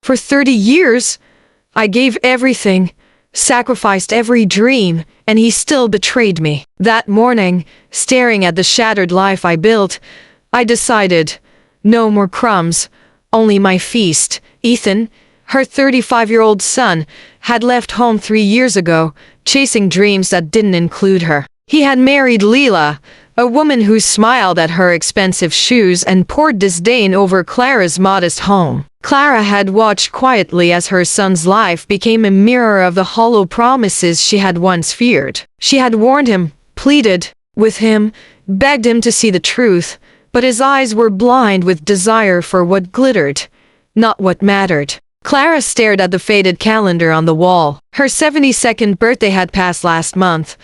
For 30 years, I gave everything, sacrificed every dream, and he still betrayed me. That morning, staring at the shattered life I built, I decided, no more crumbs, only my feast. Ethan, her 35-year-old son, had left home 3 years ago, chasing dreams that didn't include her. He had married Leela, a woman who smiled at her expensive shoes and poured disdain over Clara's modest home. Clara had watched quietly as her son's life became a mirror of the hollow promises she had once feared. She had warned him, pleaded with him, begged him to see the truth, but his eyes were blind with desire for what glittered, not what mattered. Clara stared at the faded calendar on the wall. Her 72nd birthday had passed last month,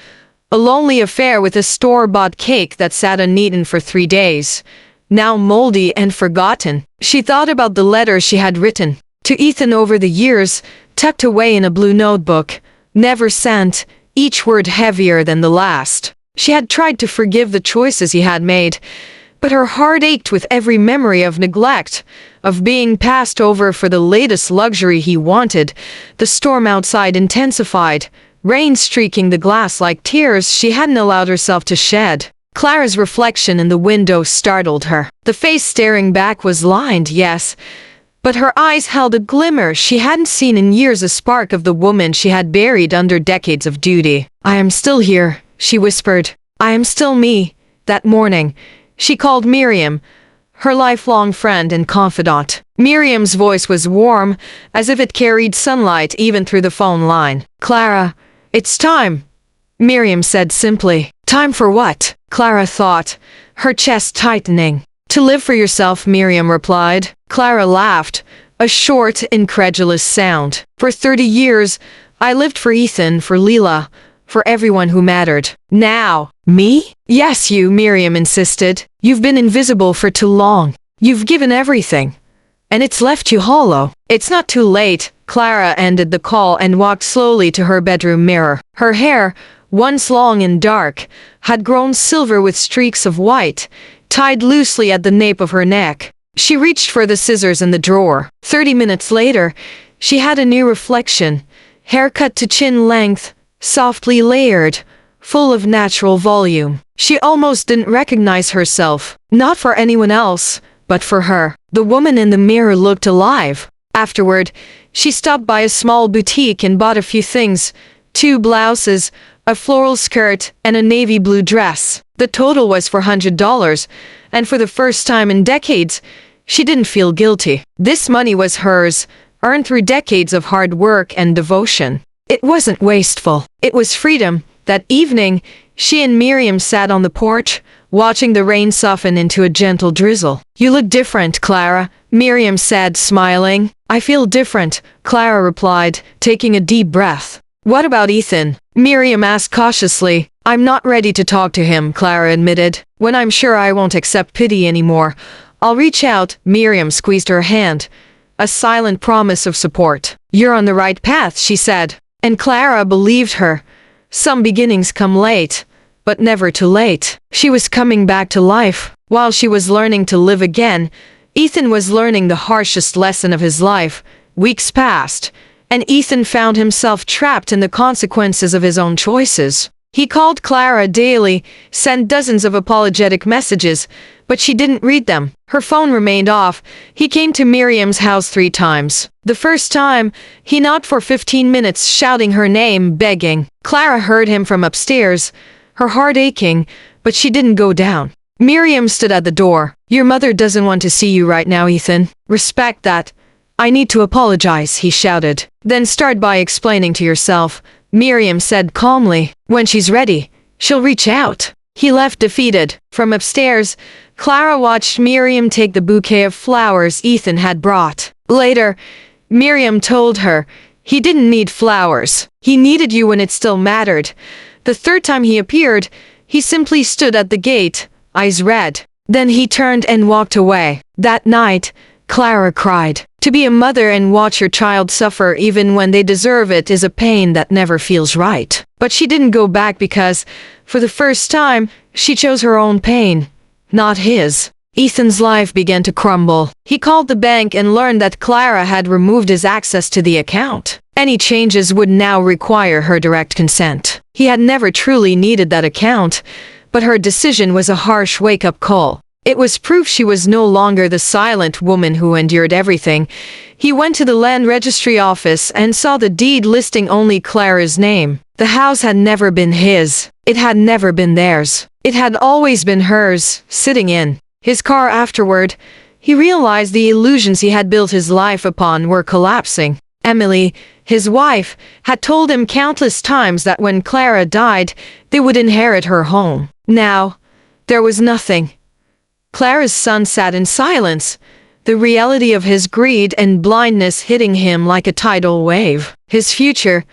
a lonely affair with a store-bought cake that sat uneaten for 3 days, now moldy and forgotten. She thought about the letters she had written to Ethan over the years, tucked away in a blue notebook, never sent, each word heavier than the last. She had tried to forgive the choices he had made, but her heart ached with every memory of neglect, of being passed over for the latest luxury he wanted. The storm outside intensified, rain streaking the glass like tears she hadn't allowed herself to shed. Clara's reflection in the window startled her. The face staring back was lined, yes, but her eyes held a glimmer she hadn't seen in years, a spark of the woman she had buried under decades of duty. I am still here, she whispered. I am still me. That morning, she called Miriam, her lifelong friend and confidant. Miriam's voice was warm, as if it carried sunlight even through the phone line. Clara, it's time, Miriam said simply. Time for what? Clara thought, her chest tightening. To live for yourself, Miriam replied. Clara laughed, a short, incredulous sound. For 30 years, I lived for Ethan, for Leela, for everyone who mattered. Now, me? Yes, you, Miriam insisted. You've been invisible for too long. You've given everything, and it's left you hollow. It's not too late. Clara ended the call and walked slowly to her bedroom mirror. Her hair, once long and dark, had grown silver with streaks of white, tied loosely at the nape of her neck. She reached for the scissors in the drawer. 30 minutes later, she had a new reflection, hair cut to chin length, softly layered, full of natural volume. She almost didn't recognize herself, not for anyone else, but for her. The woman in the mirror looked alive. Afterward, she stopped by a small boutique and bought a few things, 2 blouses, a floral skirt, and a navy blue dress. The total was $400, and for the first time in decades, she didn't feel guilty. This money was hers, earned through decades of hard work and devotion. It wasn't wasteful. It was freedom. That evening, she and Miriam sat on the porch, watching the rain soften into a gentle drizzle. You look different, Clara, Miriam said, smiling. I feel different, Clara replied, taking a deep breath. What about Ethan? Miriam asked cautiously. I'm not ready to talk to him, Clara admitted. When I'm sure I won't accept pity anymore, I'll reach out. Miriam squeezed her hand, a silent promise of support. You're on the right path, she said. And Clara believed her. Some beginnings come late, but never too late. She was coming back to life. While she was learning to live again, Ethan was learning the harshest lesson of his life. Weeks passed, and Ethan found himself trapped in the consequences of his own choices. He called Clara daily, sent dozens of apologetic messages, but she didn't read them. Her phone remained off. He came to Miriam's house 3 times. The first time, he knocked for 15 minutes, shouting her name, begging. Clara heard him from upstairs, her heart aching, but she didn't go down. Miriam stood at the door. Your mother doesn't want to see you right now, Ethan. Respect that. I need to apologize, he shouted. Then start by explaining to yourself, Miriam said calmly. When she's ready, she'll reach out. He left defeated. From upstairs, Clara watched Miriam take the bouquet of flowers Ethan had brought. Later, Miriam told her, he didn't need flowers. He needed you when it still mattered. The third time he appeared, he simply stood at the gate, eyes red. Then he turned and walked away. That night, Clara cried. To be a mother and watch your child suffer even when they deserve it is a pain that never feels right. But she didn't go back because, for the first time, she chose her own pain, not his. Ethan's life began to crumble. He called the bank and learned that Clara had removed his access to the account. Any changes would now require her direct consent. He had never truly needed that account, but her decision was a harsh wake-up call. It was proof she was no longer the silent woman who endured everything. He went to the land registry office and saw the deed listing only Clara's name. The house had never been his. It had never been theirs. It had always been hers, sitting in his car afterward. He realized the illusions he had built his life upon were collapsing. Emily, his wife, had told him countless times that when Clara died, they would inherit her home. Now, there was nothing. Clara's son sat in silence, the reality of his greed and blindness hitting him like a tidal wave. His future,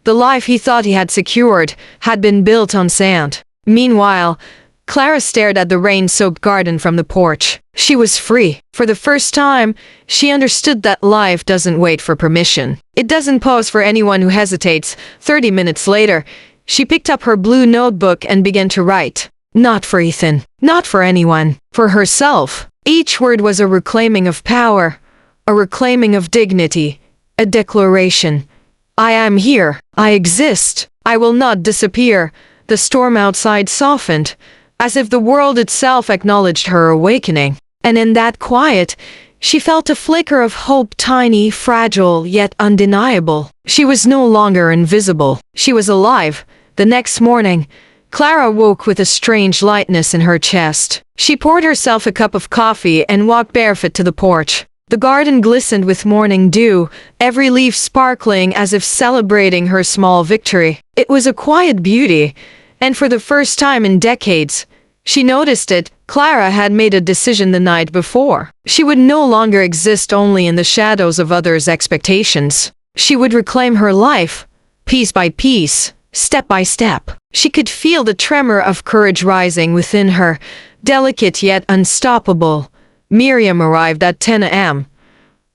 the life he thought he had secured, had been built on sand. Meanwhile, Clara stared at the rain-soaked garden from the porch. She was free. For the first time, she understood that life doesn't wait for permission. It doesn't pause for anyone who hesitates. 30 minutes later, she picked up her blue notebook and began to write. Not for Ethan. Not for anyone. For herself. Each word was a reclaiming of power, a reclaiming of dignity, a declaration. I am here. I exist. I will not disappear. The storm outside softened, as if the world itself acknowledged her awakening. And in that quiet, she felt a flicker of hope, tiny, fragile, yet undeniable. She was no longer invisible. She was alive. The next morning, Clara woke with a strange lightness in her chest. She poured herself a cup of coffee and walked barefoot to the porch. The garden glistened with morning dew, every leaf sparkling as if celebrating her small victory. It was a quiet beauty, and for the first time in decades, she noticed it. Clara had made a decision the night before. She would no longer exist only in the shadows of others' expectations. She would reclaim her life, piece by piece, step by step. She could feel the tremor of courage rising within her, delicate yet unstoppable. Miriam arrived at 10 a.m.,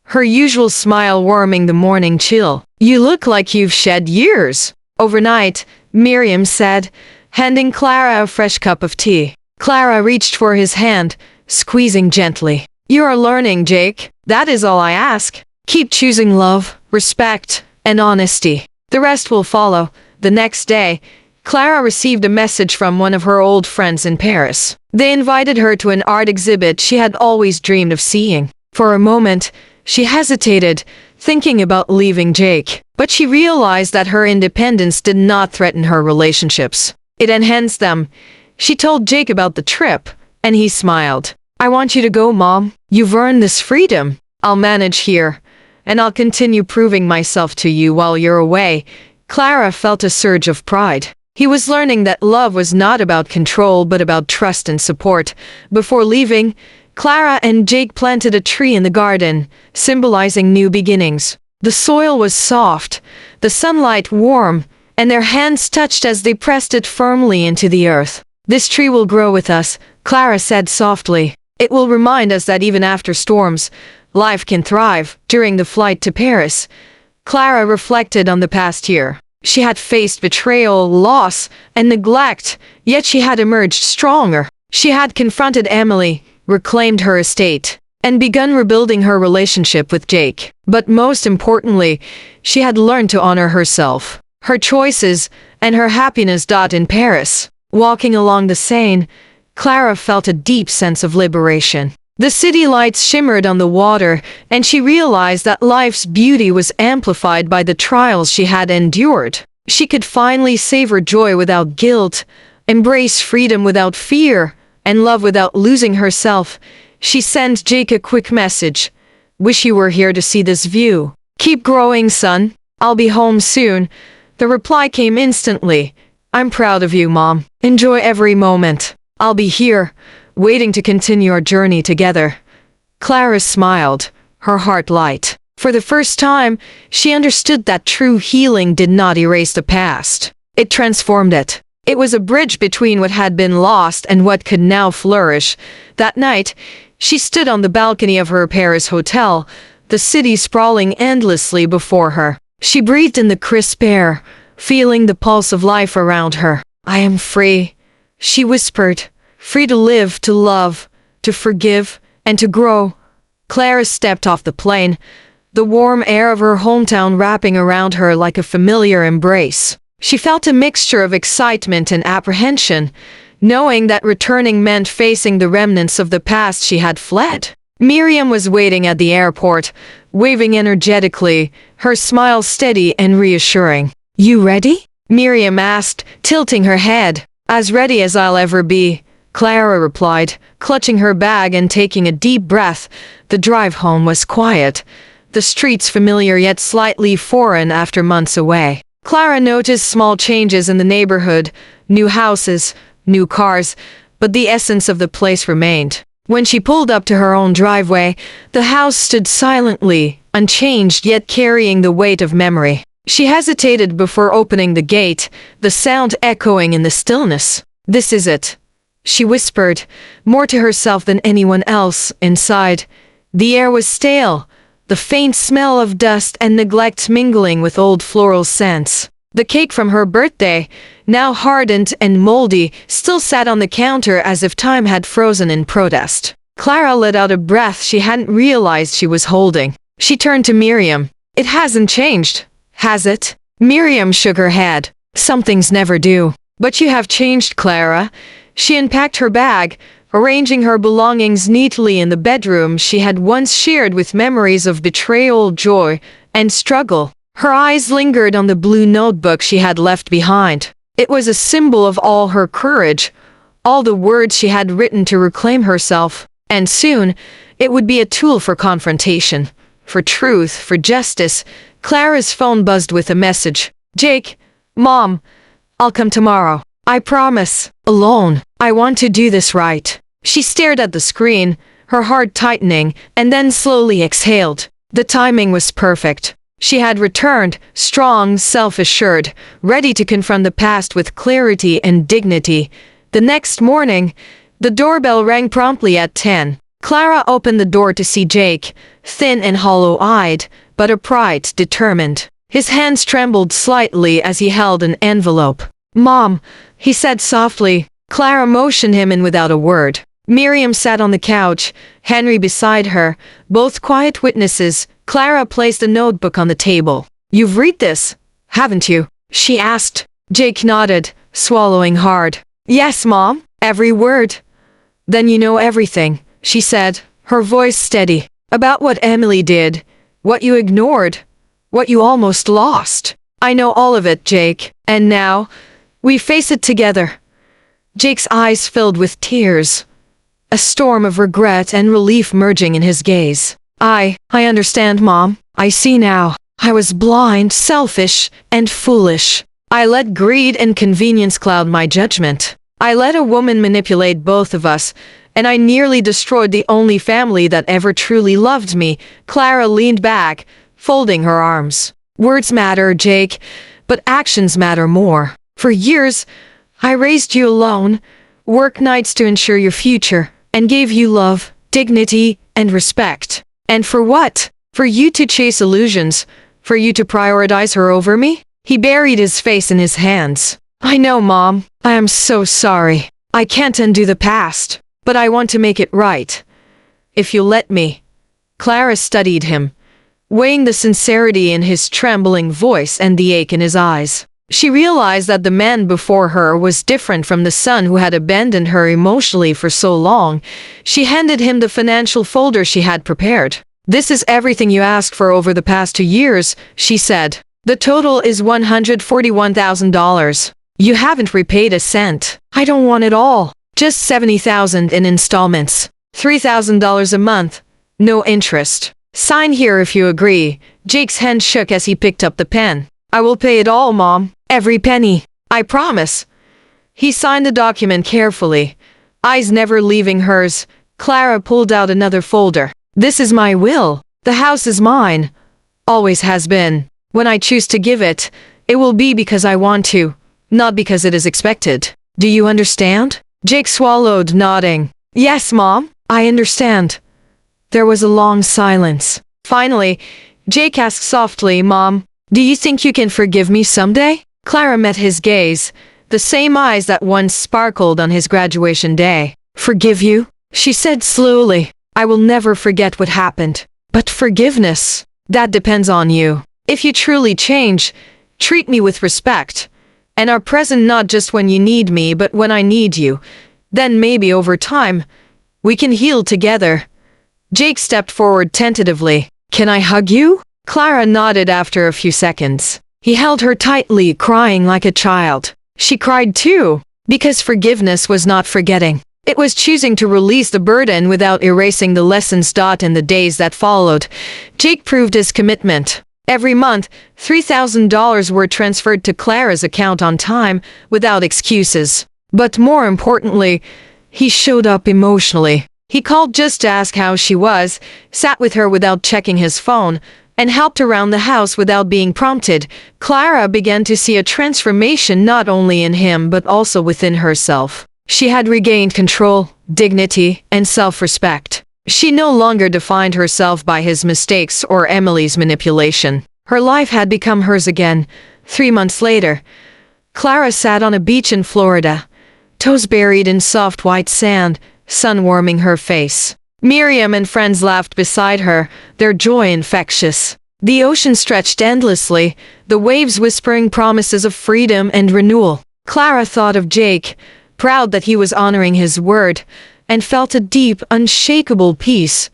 her usual smile warming the morning chill. You look like you've shed years. Overnight, Miriam said, handing Clara a fresh cup of tea. Clara reached for his hand, squeezing gently. You are learning, Jake. That is all I ask. Keep choosing love, respect, and honesty. The rest will follow. The next day, Clara received a message from one of her old friends in Paris. They invited her to an art exhibit she had always dreamed of seeing. For a moment, she hesitated, thinking about leaving Jake. But she realized that her independence did not threaten her relationships. It enhanced them. She told Jake about the trip, and he smiled. I want you to go, Mom. You've earned this freedom. I'll manage here, and I'll continue proving myself to you while you're away. Clara felt a surge of pride. He was learning that love was not about control but about trust and support. Before leaving, Clara and Jake planted a tree in the garden, symbolizing new beginnings. The soil was soft, the sunlight warm, and their hands touched as they pressed it firmly into the earth. This tree will grow with us, Clara said softly. It will remind us that even after storms, life can thrive. During the flight to Paris, Clara reflected on the past year. She had faced betrayal, loss, and neglect, yet she had emerged stronger. She had confronted Emily, reclaimed her estate, and begun rebuilding her relationship with Jake. But most importantly, she had learned to honor herself, her choices, and her happiness. In Paris, walking along the Seine, Clara felt a deep sense of liberation. The city lights shimmered on the water, and she realized that life's beauty was amplified by the trials she had endured. She could finally savor joy without guilt, embrace freedom without fear, and love without losing herself. She sent Jake a quick message. Wish you were here to see this view. Keep growing, son. I'll be home soon. The reply came instantly. I'm proud of you, Mom. Enjoy every moment. I'll be here, waiting to continue our journey together. Clara smiled, her heart light. For the first time, she understood that true healing did not erase the past. It transformed it. It was a bridge between what had been lost and what could now flourish. That night, she stood on the balcony of her Paris hotel, the city sprawling endlessly before her. She breathed in the crisp air, feeling the pulse of life around her. I am free, she whispered. Free to live, to love, to forgive, and to grow. Clara stepped off the plane, the warm air of her hometown wrapping around her like a familiar embrace. She felt a mixture of excitement and apprehension, knowing that returning meant facing the remnants of the past she had fled. Miriam was waiting at the airport, waving energetically, her smile steady and reassuring. "You ready?" Miriam asked, tilting her head. "As ready as I'll ever be," Clara replied, clutching her bag and taking a deep breath. The drive home was quiet, the streets familiar yet slightly foreign after months away. Clara noticed small changes in the neighborhood, new houses, new cars, but the essence of the place remained. When she pulled up to her own driveway, the house stood silently, unchanged yet carrying the weight of memory. She hesitated before opening the gate, the sound echoing in the stillness. "This is it," she whispered, more to herself than anyone else. Inside, the air was stale, the faint smell of dust and neglect mingling with old floral scents. The cake from her birthday, now hardened and moldy, still sat on the counter as if time had frozen in protest. Clara let out a breath she hadn't realized she was holding. She turned to Miriam. "It hasn't changed, has it?" Miriam shook her head. "Some things never do. But you have changed, Clara." She unpacked her bag, arranging her belongings neatly in the bedroom she had once shared with memories of betrayal, joy, and struggle. Her eyes lingered on the blue notebook she had left behind. It was a symbol of all her courage, all the words she had written to reclaim herself. And soon, it would be a tool for confrontation, for truth, for justice. Clara's phone buzzed with a message. "Jake, Mom, I'll come tomorrow. I promise. Alone. I want to do this right." She stared at the screen, her heart tightening, and then slowly exhaled. The timing was perfect. She had returned, strong, self-assured, ready to confront the past with clarity and dignity. The next morning, the doorbell rang promptly at 10. Clara opened the door to see Jake, thin and hollow-eyed, but upright, determined. His hands trembled slightly as he held an envelope. "Mom," he said softly. Clara motioned him in without a word. Miriam sat on the couch, Henry beside her, both quiet witnesses. Clara placed a notebook on the table. "You've read this, haven't you?" she asked. Jake nodded, swallowing hard. "Yes, Mom, every word." "Then you know everything," she said, her voice steady. "About what Emily did, what you ignored, what you almost lost." "I know all of it, Jake, and now, we face it together." Jake's eyes filled with tears, a storm of regret and relief merging in his gaze. I understand, Mom. I see now. I was blind, selfish, and foolish. I let greed and convenience cloud my judgment. I let a woman manipulate both of us, and I nearly destroyed the only family that ever truly loved me. Clara leaned back, folding her arms. "Words matter, Jake, but actions matter more. For years, I raised you alone, worked nights to ensure your future, and gave you love, dignity, and respect. And for what? For you to chase illusions, for you to prioritize her over me?" He buried his face in his hands. "I know, Mom. I am so sorry. I can't undo the past, but I want to make it right. If you'll let me." Clara studied him, weighing the sincerity in his trembling voice and the ache in his eyes. She realized that the man before her was different from the son who had abandoned her emotionally for so long. She handed him the financial folder she had prepared. "This is everything you asked for over the past 2 years," she said. "The total is $141,000. You haven't repaid a cent. I don't want it all. Just $70,000 in installments. $3,000 a month. No interest. Sign here if you agree." Jake's hand shook as he picked up the pen. "I will pay it all, Mom. Every penny. I promise." He signed the document carefully, eyes never leaving hers. Clara pulled out another folder. "This is my will. The house is mine. Always has been. When I choose to give it, it will be because I want to, not because it is expected. Do you understand?" Jake swallowed, nodding. "Yes, Mom, I understand." There was a long silence. Finally, Jake asked softly, "Mom, do you think you can forgive me someday?" Clara met his gaze, the same eyes that once sparkled on his graduation day. "Forgive you?" she said slowly. I will never forget what happened. But forgiveness, that depends on you. If you truly change, treat me with respect, and are present not just when you need me, but when I need you, then maybe over time, we can heal together. Jake stepped forward tentatively. Can I hug you? Clara nodded after a few seconds. He held her tightly, crying like a child. She cried too, because forgiveness was not forgetting. It was choosing to release the burden without erasing the lessons taught in the days that followed. Jake proved his commitment. Every month, $3,000 were transferred to Clara's account on time, without excuses. But more importantly, he showed up emotionally. He called just to ask how she was, sat with her without checking his phone, and helped around the house without being prompted. Clara began to see a transformation not only in him but also within herself. She had regained control, dignity, and self-respect. She no longer defined herself by his mistakes or Emily's manipulation. Her life had become hers again. 3 months later, Clara sat on a beach in Florida, toes buried in soft white sand, sun warming her face. Miriam and friends laughed beside her, their joy infectious. The ocean stretched endlessly, the waves whispering promises of freedom and renewal. Clara thought of Jake, proud that he was honoring his word, and felt a deep, unshakable peace.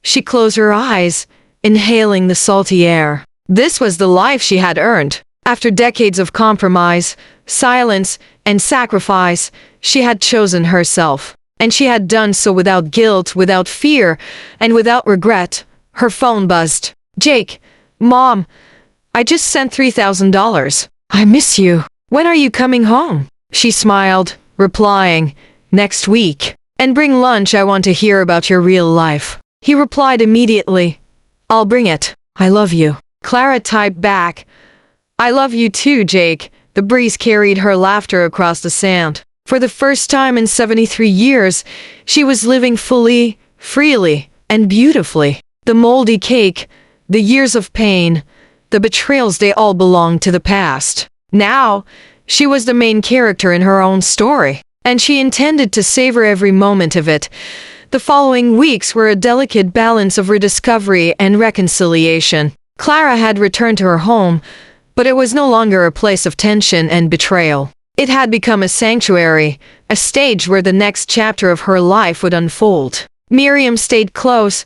She closed her eyes, inhaling the salty air. This was the life she had earned. After decades of compromise, silence, and sacrifice, she had chosen herself. And she had done so without guilt, without fear, and without regret. Her phone buzzed. Jake, Mom, I just sent $3,000. I miss you. When are you coming home? She smiled, replying, next week. And bring lunch, I want to hear about your real life. He replied immediately, I'll bring it. I love you. Clara typed back, I love you too, Jake. The breeze carried her laughter across the sand. For the first time in 73 years, she was living fully, freely, and beautifully. The moldy cake, the years of pain, the betrayals, they all belonged to the past. Now, she was the main character in her own story, and she intended to savor every moment of it. The following weeks were a delicate balance of rediscovery and reconciliation. Clara had returned to her home, but it was no longer a place of tension and betrayal. It had become a sanctuary, a stage where the next chapter of her life would unfold. Miriam stayed close,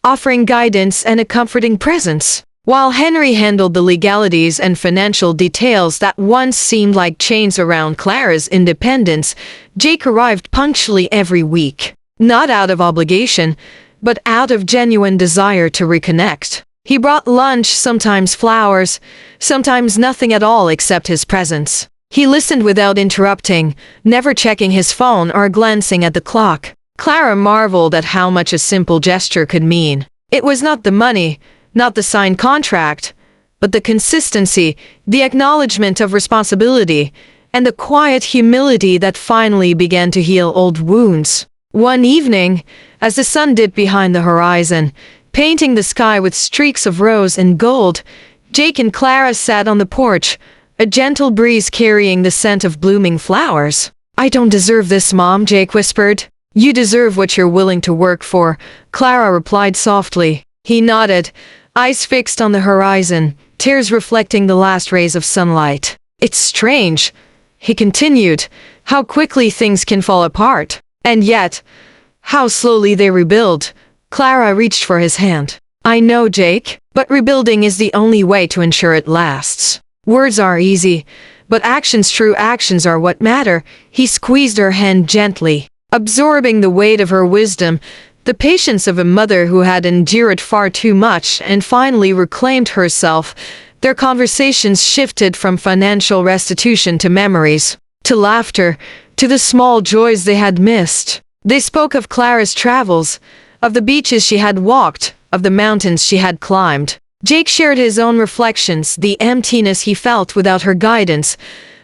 offering guidance and a comforting presence, while Henry handled the legalities and financial details that once seemed like chains around Clara's independence. Jake arrived punctually every week, not out of obligation, but out of genuine desire to reconnect. He brought lunch, sometimes flowers, sometimes nothing at all except his presence. He listened without interrupting, never checking his phone or glancing at the clock. Clara marveled at how much a simple gesture could mean. It was not the money, not the signed contract, but the consistency, the acknowledgement of responsibility, and the quiet humility that finally began to heal old wounds. One evening, as the sun dipped behind the horizon, painting the sky with streaks of rose and gold, Jake and Clara sat on the porch, a gentle breeze carrying the scent of blooming flowers. I don't deserve this, Mom, Jake whispered. You deserve what you're willing to work for, Clara replied softly. He nodded, eyes fixed on the horizon, tears reflecting the last rays of sunlight. It's strange, he continued, how quickly things can fall apart. And yet, how slowly they rebuild. Clara reached for his hand. I know, Jake, but rebuilding is the only way to ensure it lasts. Words are easy, but actions, true actions, are what matter. He squeezed her hand gently, absorbing the weight of her wisdom, the patience of a mother who had endured far too much and finally reclaimed herself. Their conversations shifted from financial restitution to memories, to laughter, to the small joys they had missed. They spoke of Clara's travels, of the beaches she had walked, of the mountains she had climbed. Jake shared his own reflections, the emptiness he felt without her guidance,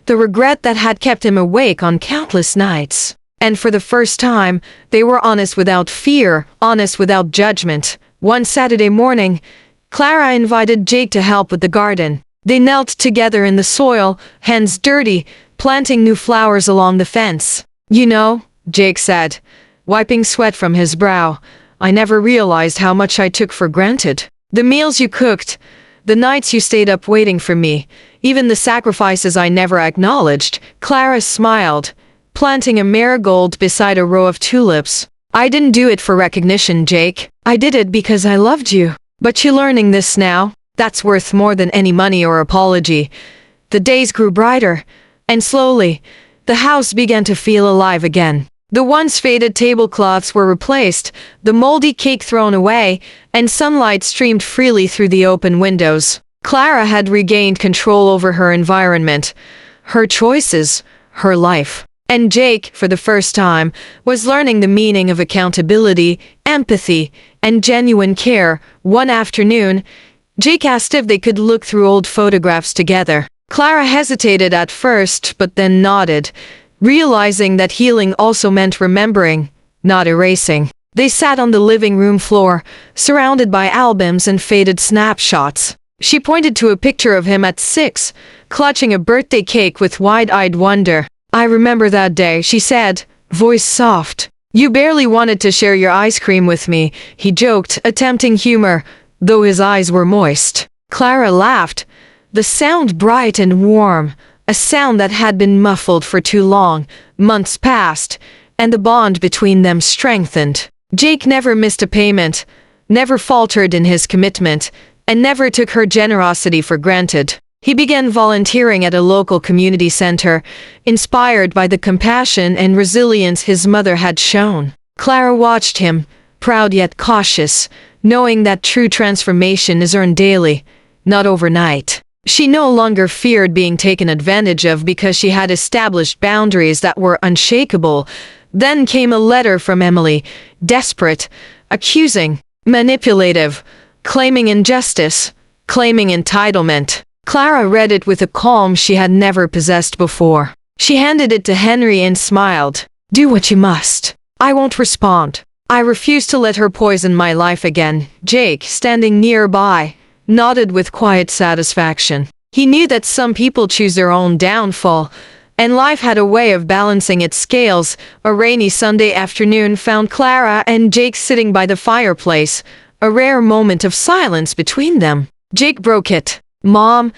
the regret that had kept him awake on countless nights. And for the first time, they were honest without fear, honest without judgment. One Saturday morning, Clara invited Jake to help with the garden. They knelt together in the soil, hands dirty, planting new flowers along the fence. You know, Jake said, wiping sweat from his brow. "I never realized how much I took for granted. The meals you cooked, the nights you stayed up waiting for me, even the sacrifices I never acknowledged." Clara smiled, planting a marigold beside a row of tulips. "I didn't do it for recognition, Jake. I did it because I loved you. But you learning this now? That's worth more than any money or apology." The days grew brighter, and slowly, the house began to feel alive again. The once faded tablecloths were replaced, the moldy cake thrown away, and sunlight streamed freely through the open windows. Clara had regained control over her environment, her choices, her life. And Jake, for the first time, was learning the meaning of accountability, empathy, and genuine care. One afternoon, Jake asked if they could look through old photographs together. Clara hesitated at first, but then nodded, realizing that healing also meant remembering, not erasing. They sat on the living room floor, surrounded by albums and faded snapshots. She pointed to a picture of him at 6, clutching a birthday cake with wide-eyed wonder. "I remember that day," she said, voice soft. "You barely wanted to share your ice cream with me," he joked, attempting humor, though his eyes were moist. Clara laughed, the sound bright and warm, a sound that had been muffled for too long. Months passed, and the bond between them strengthened. Jake never missed a payment, never faltered in his commitment, and never took her generosity for granted. He began volunteering at a local community center, inspired by the compassion and resilience his mother had shown. Clara watched him, proud yet cautious, knowing that true transformation is earned daily, not overnight. She no longer feared being taken advantage of because she had established boundaries that were unshakable. Then came a letter from Emily, desperate, accusing, manipulative, claiming injustice, claiming entitlement. Clara read it with a calm she had never possessed before. She handed it to Henry and smiled. "Do what you must. I won't respond. I refuse to let her poison my life again." Jake, standing nearby, nodded with quiet satisfaction. He knew that some people choose their own downfall, and life had a way of balancing its scales. A rainy Sunday afternoon found Clara and Jake sitting by the fireplace, a rare moment of silence between them. Jake broke it. "Mom,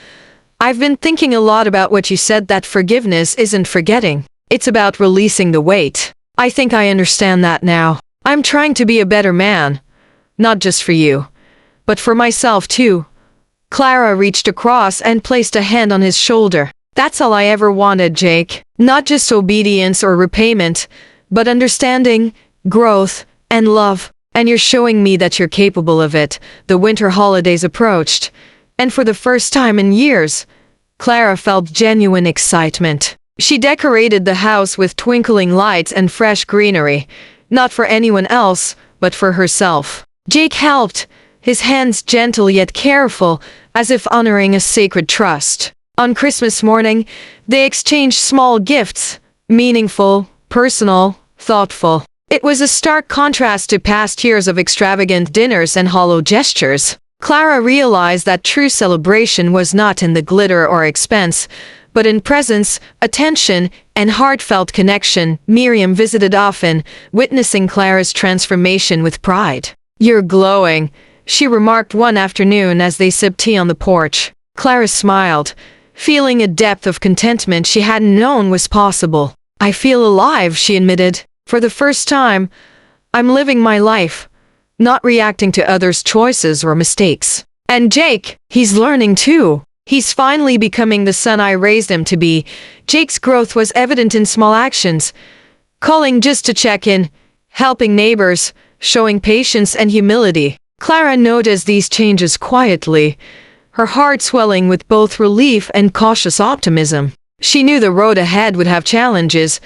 I've been thinking a lot about what you said, that forgiveness isn't forgetting. It's about releasing the weight. I think I understand that now. I'm trying to be a better man. Not just for you, but for myself too." Clara reached across and placed a hand on his shoulder. "That's all I ever wanted, Jake. Not just obedience or repayment, but understanding, growth, and love. And you're showing me that you're capable of it." The winter holidays approached, and for the first time in years, Clara felt genuine excitement. She decorated the house with twinkling lights and fresh greenery, not for anyone else, but for herself. Jake helped, his hands gentle yet careful, as if honoring a sacred trust. On Christmas morning, they exchanged small gifts, meaningful, personal, thoughtful. It was a stark contrast to past years of extravagant dinners and hollow gestures. Clara realized that true celebration was not in the glitter or expense, but in presence, attention, and heartfelt connection. Miriam visited often, witnessing Clara's transformation with pride. "You're glowing," she remarked one afternoon as they sipped tea on the porch. Clara smiled, feeling a depth of contentment she hadn't known was possible. "I feel alive," she admitted. "For the first time, I'm living my life, not reacting to others' choices or mistakes." And Jake, he's learning too. He's finally becoming the son I raised him to be. Jake's growth was evident in small actions, calling just to check in, helping neighbors, showing patience and humility. Clara noticed these changes quietly, her heart swelling with both relief and cautious optimism. She knew the road ahead would have challenges,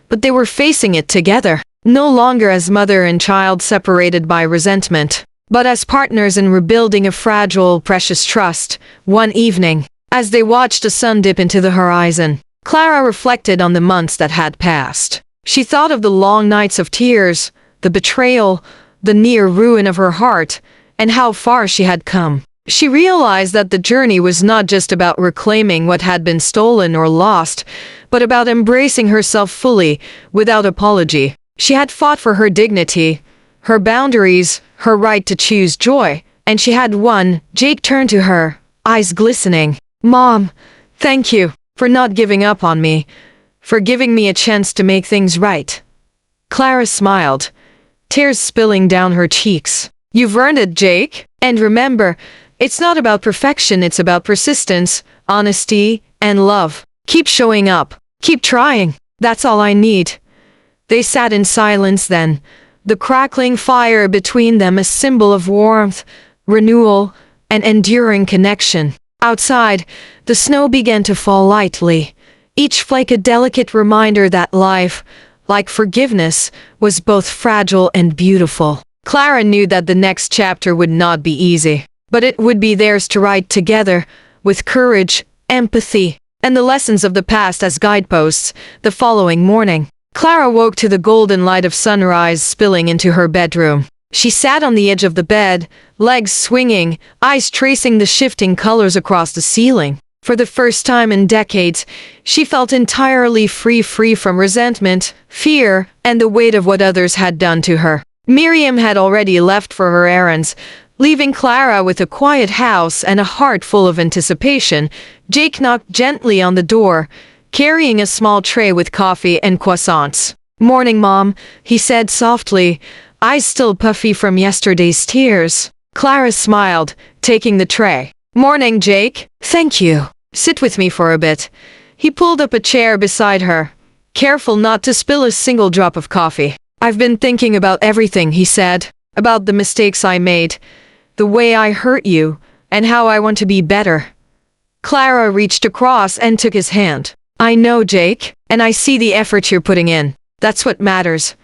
but they were facing it together, no longer as mother and child separated by resentment, but as partners in rebuilding a fragile, precious trust. One evening, as they watched the sun dip into the horizon, Clara reflected on the months that had passed. She thought of the long nights of tears, the betrayal, the near ruin of her heart, and how far she had come. She realized that the journey was not just about reclaiming what had been stolen or lost, but about embracing herself fully, without apology. She had fought for her dignity, her boundaries, her right to choose joy, and she had won. Jake turned to her, eyes glistening. Mom, thank you for not giving up on me, for giving me a chance to make things right. Clara smiled, tears spilling down her cheeks. You've earned it, Jake. And remember, it's not about perfection, it's about persistence, honesty, and love. Keep showing up. Keep trying. That's all I need. They sat in silence then, the crackling fire between them a symbol of warmth, renewal, and enduring connection. Outside, the snow began to fall lightly, each flake a delicate reminder that life, like forgiveness, was both fragile and beautiful. Clara knew that the next chapter would not be easy, but it would be theirs to write together, with courage, empathy, and the lessons of the past as guideposts. The following morning, Clara woke to the golden light of sunrise spilling into her bedroom. She sat on the edge of the bed, legs swinging, eyes tracing the shifting colors across the ceiling. For the first time in decades, she felt entirely free from resentment, fear, and the weight of what others had done to her. Miriam had already left for her errands, leaving Clara with a quiet house and a heart full of anticipation. Jake knocked gently on the door, carrying a small tray with coffee and croissants. Morning, Mom, he said softly, eyes still puffy from yesterday's tears. Clara smiled, taking the tray. Morning, Jake. Thank you. Sit with me for a bit. He pulled up a chair beside her, careful not to spill a single drop of coffee. I've been thinking about everything, he said, about the mistakes I made, the way I hurt you, and how I want to be better. Clara reached across and took his hand. I know, Jake, and I see the effort you're putting in. That's what matters.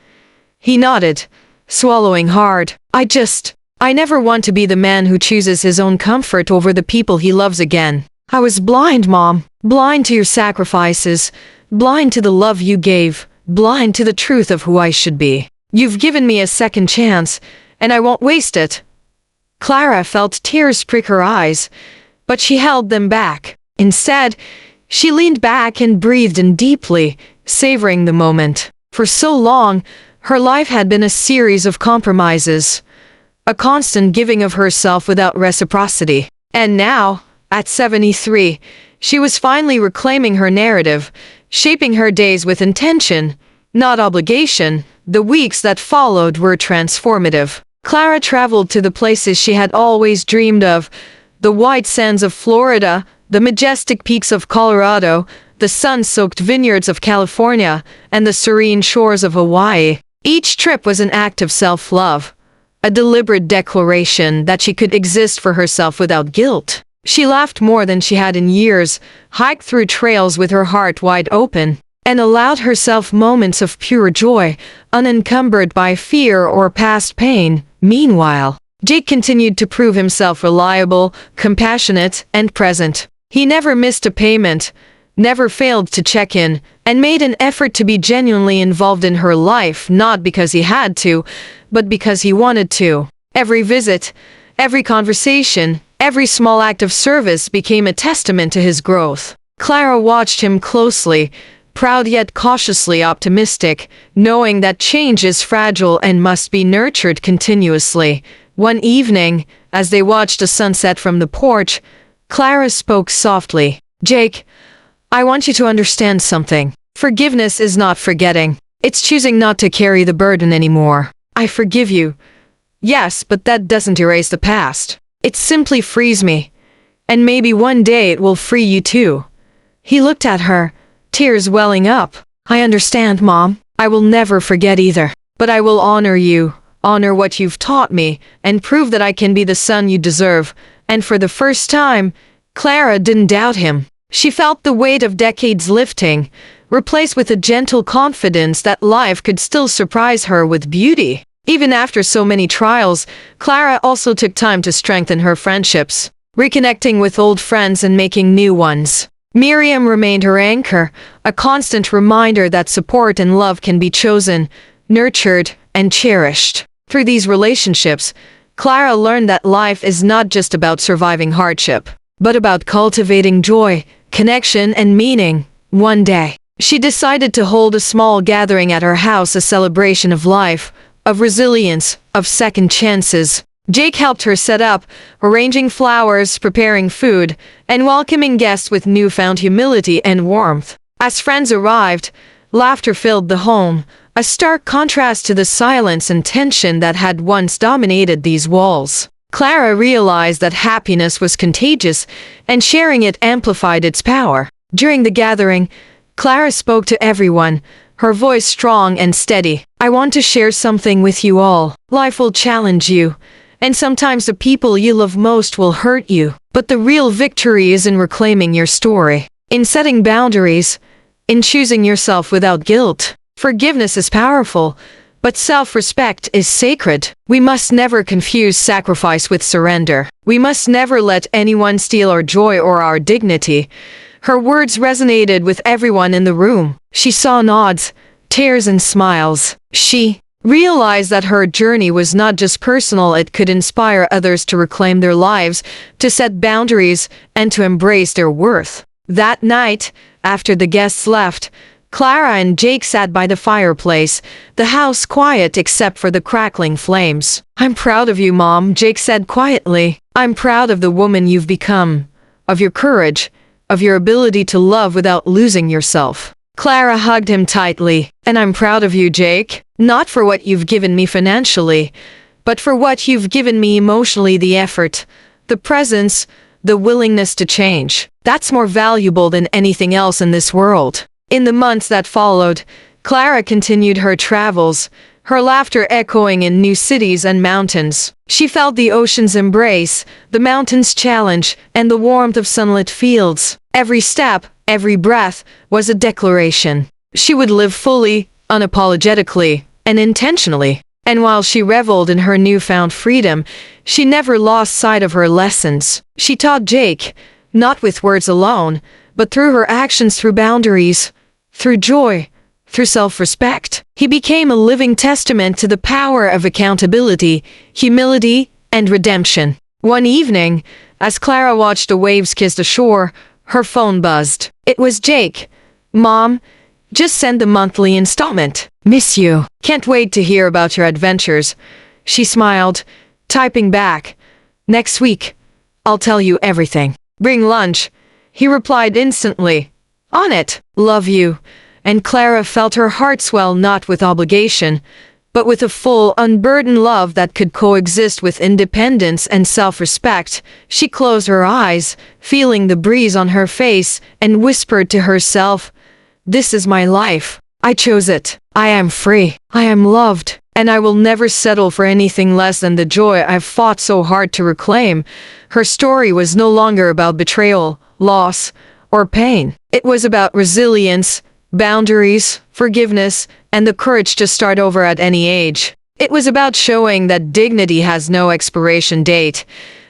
He nodded, swallowing hard. I never want to be the man who chooses his own comfort over the people he loves again. I was blind, Mom. Blind to your sacrifices. Blind to the love you gave. Blind to the truth of who I should be. You've given me a second chance, and I won't waste it. Clara felt tears prick her eyes, but she held them back. Instead, she leaned back and breathed in deeply, savoring the moment. For so long, her life had been a series of compromises, a constant giving of herself without reciprocity. And now, at 73, she was finally reclaiming her narrative, shaping her days with intention, not obligation. The weeks that followed were transformative. Clara traveled to the places she had always dreamed of, the white sands of Florida, the majestic peaks of Colorado, the sun-soaked vineyards of California, and the serene shores of Hawaii. Each trip was an act of self-love, a deliberate declaration that she could exist for herself without guilt. She laughed more than she had in years, hiked through trails with her heart wide open, and allowed herself moments of pure joy, unencumbered by fear or past pain. Meanwhile, Jake continued to prove himself reliable, compassionate, and present. He never missed a payment, never failed to check in, and made an effort to be genuinely involved in her life, not because he had to, but because he wanted to. Every visit, every conversation, every small act of service became a testament to his growth. Clara watched him closely, proud yet cautiously optimistic, knowing that change is fragile and must be nurtured continuously. One evening, as they watched a sunset from the porch, Clara spoke softly. Jake, I want you to understand something. Forgiveness is not forgetting. It's choosing not to carry the burden anymore. I forgive you. Yes, but that doesn't erase the past. It simply frees me. And maybe one day it will free you too. He looked at her, tears welling up. I understand, Mom. I will never forget either. But I will honor you, honor what you've taught me, and prove that I can be the son you deserve. And for the first time, Clara didn't doubt him. She felt the weight of decades lifting, replaced with a gentle confidence that life could still surprise her with beauty. Even after so many trials, Clara also took time to strengthen her friendships, reconnecting with old friends and making new ones. Miriam remained her anchor, a constant reminder that support and love can be chosen, nurtured, and cherished. Through these relationships, Clara learned that life is not just about surviving hardship, but about cultivating joy, connection, and meaning. One day, She decided to hold a small gathering at her house, a celebration of life, of resilience, of second chances. Jake helped her set up, arranging flowers, preparing food, and welcoming guests with newfound humility and warmth. As friends arrived, laughter filled the home, a stark contrast to the silence and tension that had once dominated these walls. Clara realized that happiness was contagious, and sharing it amplified its power. During the gathering, Clara spoke to everyone, her voice strong and steady. "I want to share something with you all. Life will challenge you, and sometimes the people you love most will hurt you. But the real victory is in reclaiming your story, in setting boundaries, in choosing yourself without guilt. Forgiveness is powerful, but self-respect is sacred. We must never confuse sacrifice with surrender. We must never let anyone steal our joy or our dignity." Her words resonated with everyone in the room. She saw nods, tears, and smiles. She realized that her journey was not just personal, it could inspire others to reclaim their lives, to set boundaries, and to embrace their worth. That night, after the guests left, Clara and Jake sat by the fireplace, the house quiet except for the crackling flames. "I'm proud of you, Mom," Jake said quietly. "I'm proud of the woman you've become, of your courage, of your ability to love without losing yourself." Clara hugged him tightly. "And I'm proud of you, Jake. Not for what you've given me financially, but for what you've given me emotionally, the effort, the presence, the willingness to change. That's more valuable than anything else in this world." In the months that followed, Clara continued her travels, her laughter echoing in new cities and mountains. She felt the ocean's embrace, the mountains' challenge, and the warmth of sunlit fields. Every step, every breath, was a declaration. She would live fully, unapologetically, and intentionally. And while she reveled in her newfound freedom, she never lost sight of her lessons. She taught Jake, not with words alone, but through her actions, through boundaries, through joy, through self-respect. He became a living testament to the power of accountability, humility, and redemption. One evening, as Clara watched the waves kiss the shore, her phone buzzed. It was Jake. "Mom, just send the monthly installment. Miss you. Can't wait to hear about your adventures." She smiled, typing back, "Next week, I'll tell you everything. Bring lunch." He replied instantly, "On it. Love you." And Clara felt her heart swell, not with obligation, but with a full, unburdened love that could coexist with independence and self-respect. She closed her eyes, feeling the breeze on her face, and whispered to herself, "This is my life. I chose it. I am free. I am loved. And I will never settle for anything less than the joy I've fought so hard to reclaim." Her story was no longer about betrayal, loss, or pain. It was about resilience, boundaries, forgiveness, and the courage to start over at any age. It was about showing that dignity has no expiration date,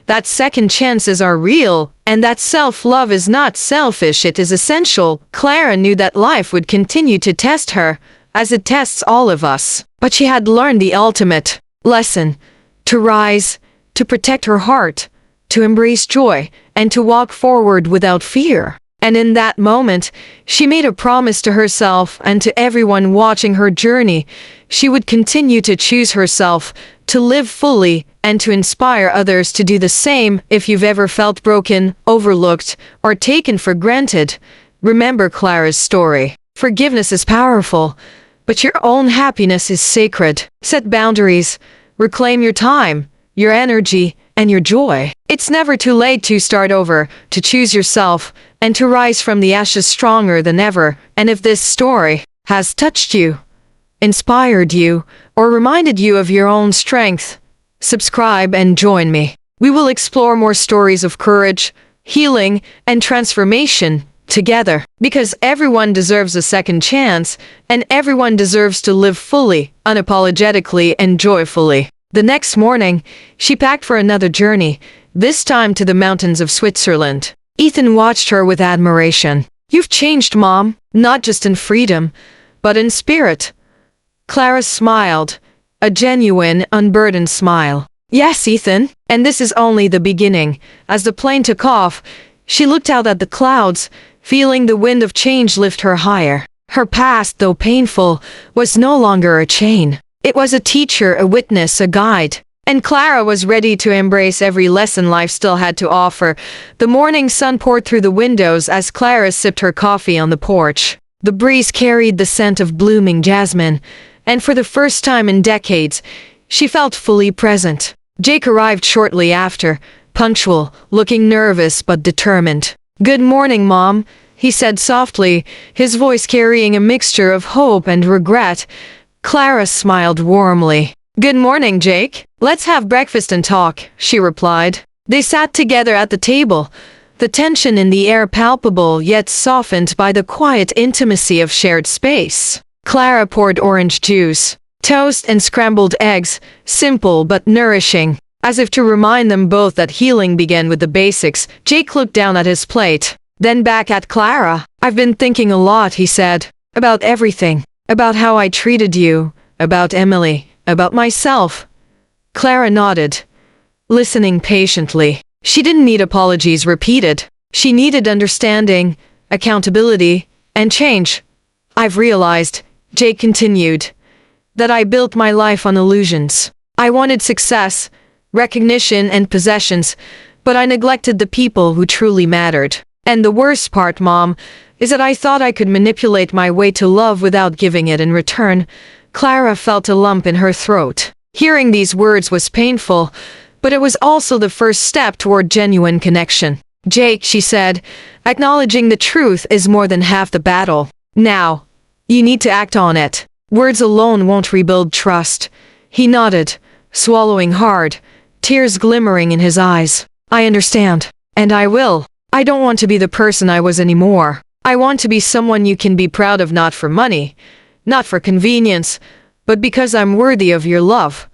that second chances are real, and that self-love is not selfish, it is essential. Clara knew that life would continue to test her, as it tests all of us. But she had learned the ultimate lesson: to rise, to protect her heart, to embrace joy, and to walk forward without fear. And in that moment, she made a promise to herself and to everyone watching her journey. She would continue to choose herself, to live fully, and to inspire others to do the same. If you've ever felt broken, overlooked, or taken for granted, remember Clara's story. Forgiveness is powerful, but your own happiness is sacred. Set boundaries, reclaim your time, your energy, and your joy. It's never too late to start over, to choose yourself, and to rise from the ashes stronger than ever. And if this story has touched you, inspired you, or reminded you of your own strength, subscribe and join me. We will explore more stories of courage, healing, and transformation together. Because everyone deserves a second chance, and everyone deserves to live fully, unapologetically, and joyfully. The next morning, she packed for another journey, this time to the mountains of Switzerland. Ethan watched her with admiration. "You've changed, Mom, not just in freedom, but in spirit." Clara smiled, a genuine, unburdened smile. "Yes, Ethan, and this is only the beginning." As the plane took off, she looked out at the clouds, feeling the wind of change lift her higher. Her past, though painful, was no longer a chain. It was a teacher, a witness, a guide. And Clara was ready to embrace every lesson life still had to offer. The morning sun poured through the windows as Clara sipped her coffee on the porch. The breeze carried the scent of blooming jasmine, and for the first time in decades, she felt fully present. Jake arrived shortly after, punctual, looking nervous but determined. "Good morning, Mom," he said softly, his voice carrying a mixture of hope and regret. Clara smiled warmly. "Good morning, Jake. Let's have breakfast and talk," she replied. They sat together at the table, the tension in the air palpable yet softened by the quiet intimacy of shared space. Clara poured orange juice, toast and scrambled eggs, simple but nourishing. As if to remind them both that healing began with the basics, Jake looked down at his plate, then back at Clara. "I've been thinking a lot," he said, "about everything. About how I treated you, about Emily, about myself." Clara nodded, listening patiently. She didn't need apologies repeated. She needed understanding, accountability, and change. "I've realized," Jake continued, "that I built my life on illusions. I wanted success, recognition, and possessions, but I neglected the people who truly mattered. And the worst part, Mom, is that I thought I could manipulate my way to love without giving it in return." Clara felt a lump in her throat. Hearing these words was painful, but it was also the first step toward genuine connection. "Jake," she said, "acknowledging the truth is more than half the battle. Now, you need to act on it. Words alone won't rebuild trust." He nodded, swallowing hard, tears glimmering in his eyes. "I understand. And I will. I don't want to be the person I was anymore. I want to be someone you can be proud of, not for money, not for convenience, but because I'm worthy of your love."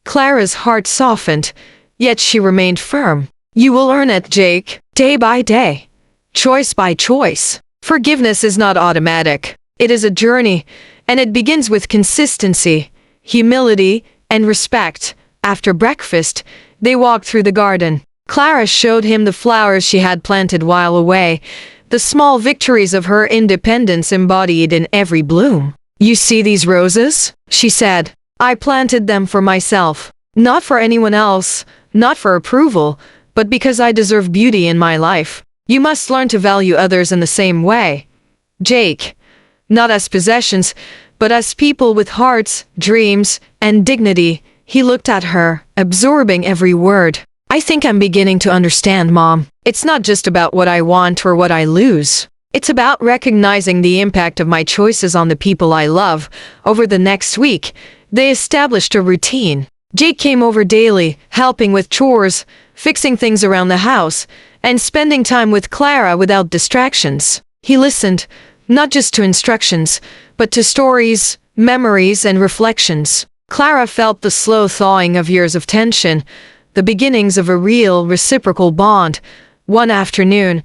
Clara's heart softened, yet she remained firm. "You will earn it, Jake, day by day, choice by choice. Forgiveness is not automatic. It is a journey, and it begins with consistency, humility, and respect." After breakfast, they walked through the garden. Clara showed him the flowers she had planted while away, the small victories of her independence embodied in every bloom. "You see these roses?" she said. "I planted them for myself. Not for anyone else, not for approval, but because I deserve beauty in my life. You must learn to value others in the same way, Jake. Not as possessions, but as people with hearts, dreams, and dignity." He looked at her, absorbing every word. "I think I'm beginning to understand, Mom. It's not just about what I want or what I lose. It's about recognizing the impact of my choices on the people I love." Over the next week, they established a routine. Jake came over daily, helping with chores, fixing things around the house, and spending time with Clara without distractions. He listened, not just to instructions, but to stories, memories, and reflections. Clara felt the slow thawing of years of tension, the beginnings of a real, reciprocal bond. One afternoon,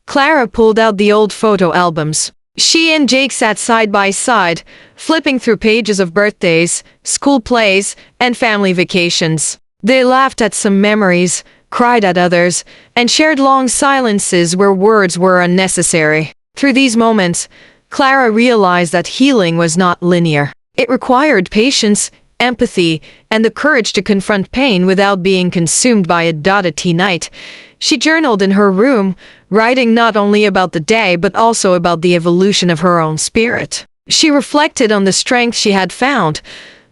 Clara pulled out the old photo albums. She and Jake sat side by side, flipping through pages of birthdays, school plays, and family vacations. They laughed at some memories, cried at others, and shared long silences where words were unnecessary. Through these moments, Clara realized that healing was not linear. It required patience, empathy, and the courage to confront pain without being consumed by it. At night, she journaled in her room, writing not only about the day but also about the evolution of her own spirit. She reflected on the strength she had found,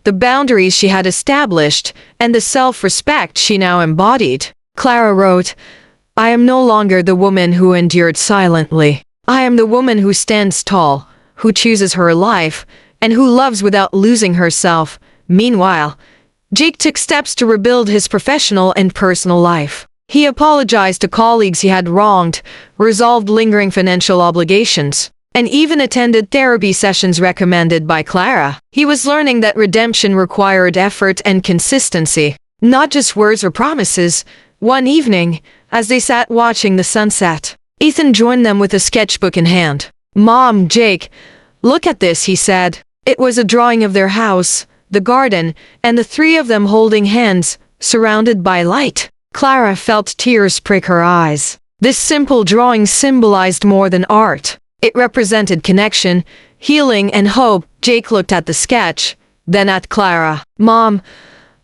the boundaries she had established, and the self-respect she now embodied. Clara wrote, "I am no longer the woman who endured silently. I am the woman who stands tall, who chooses her life, and who loves without losing herself." Meanwhile, Jake took steps to rebuild his professional and personal life. He apologized to colleagues he had wronged, resolved lingering financial obligations, and even attended therapy sessions recommended by Clara. He was learning that redemption required effort and consistency, not just words or promises. One evening, as they sat watching the sunset, Ethan joined them with a sketchbook in hand. "Mom, Jake, look at this," he said. It was a drawing of their house, the garden, and the three of them holding hands, surrounded by light. Clara felt tears prick her eyes. This simple drawing symbolized more than art. It represented connection, healing and hope. Jake looked at the sketch, then at Clara. "Mom,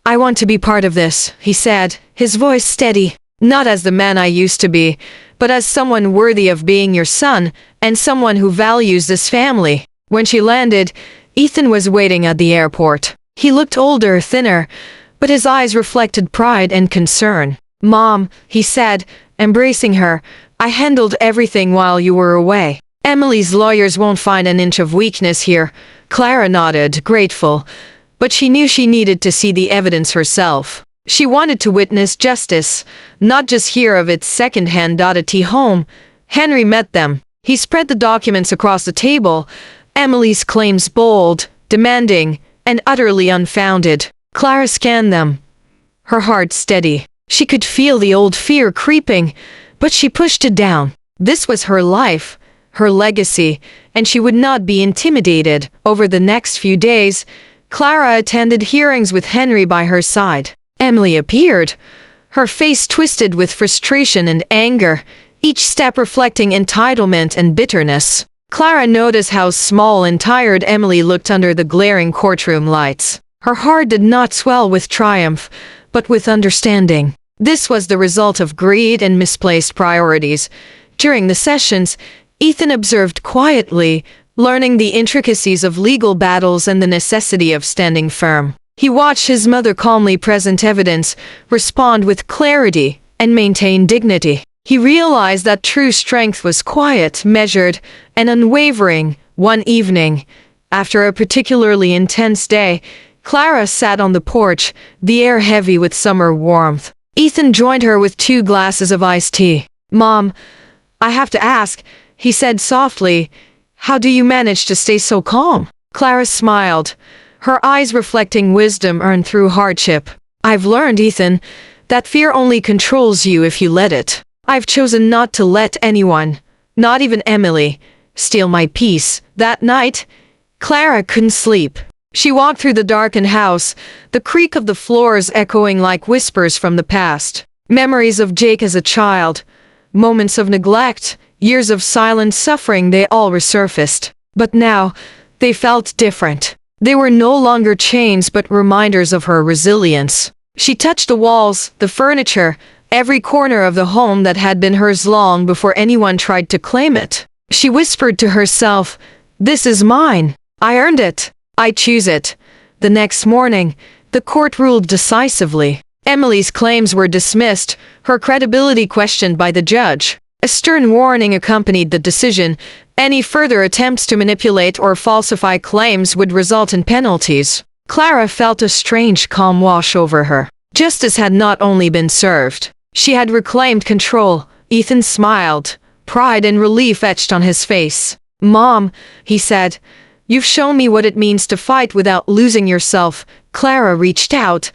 I want to be part of this," he said, his voice steady. "Not as the man I used to be, but as someone worthy of being your son and someone who values this family." When she landed, Ethan was waiting at the airport. He looked older, thinner, but his eyes reflected pride and concern. "Mom," he said, embracing her, "I handled everything while you were away. Emily's lawyers won't find an inch of weakness here." Clara nodded, grateful, but she knew she needed to see the evidence herself. She wanted to witness justice, not just hear of it secondhand. At home, Henry met them. He spread the documents across the table, Emily's claims bold, demanding, and utterly unfounded. Clara scanned them, her heart steady. She could feel the old fear creeping, but she pushed it down. This was her life, her legacy, and she would not be intimidated. Over the next few days, Clara attended hearings with Henry by her side. Emily appeared, her face twisted with frustration and anger, each step reflecting entitlement and bitterness. Clara noticed how small and tired Emily looked under the glaring courtroom lights. Her heart did not swell with triumph, but with understanding. This was the result of greed and misplaced priorities. During the sessions, Ethan observed quietly, learning the intricacies of legal battles and the necessity of standing firm. He watched his mother calmly present evidence, respond with clarity, and maintain dignity. He realized that true strength was quiet, measured, and unwavering. One evening, after a particularly intense day, Clara sat on the porch, the air heavy with summer warmth. Ethan joined her with 2 glasses of iced tea. "Mom, I have to ask," he said softly, "how do you manage to stay so calm?" Clara smiled, her eyes reflecting wisdom earned through hardship. "I've learned, Ethan, that fear only controls you if you let it. I've chosen not to let anyone, not even Emily, steal my peace." That night, Clara couldn't sleep. She walked through the darkened house, the creak of the floors echoing like whispers from the past. Memories of Jake as a child, moments of neglect, years of silent suffering, they all resurfaced. But now, they felt different. They were no longer chains but reminders of her resilience. She touched the walls, the furniture, every corner of the home that had been hers long before anyone tried to claim it. She whispered to herself, "This is mine. I earned it. I choose it." The next morning, the court ruled decisively. Emily's claims were dismissed, her credibility questioned by the judge. A stern warning accompanied the decision. Any further attempts to manipulate or falsify claims would result in penalties. Clara felt a strange calm wash over her. Justice had not only been served, she had reclaimed control. Ethan smiled, pride and relief etched on his face. "Mom," he said, "you've shown me what it means to fight without losing yourself." Clara reached out,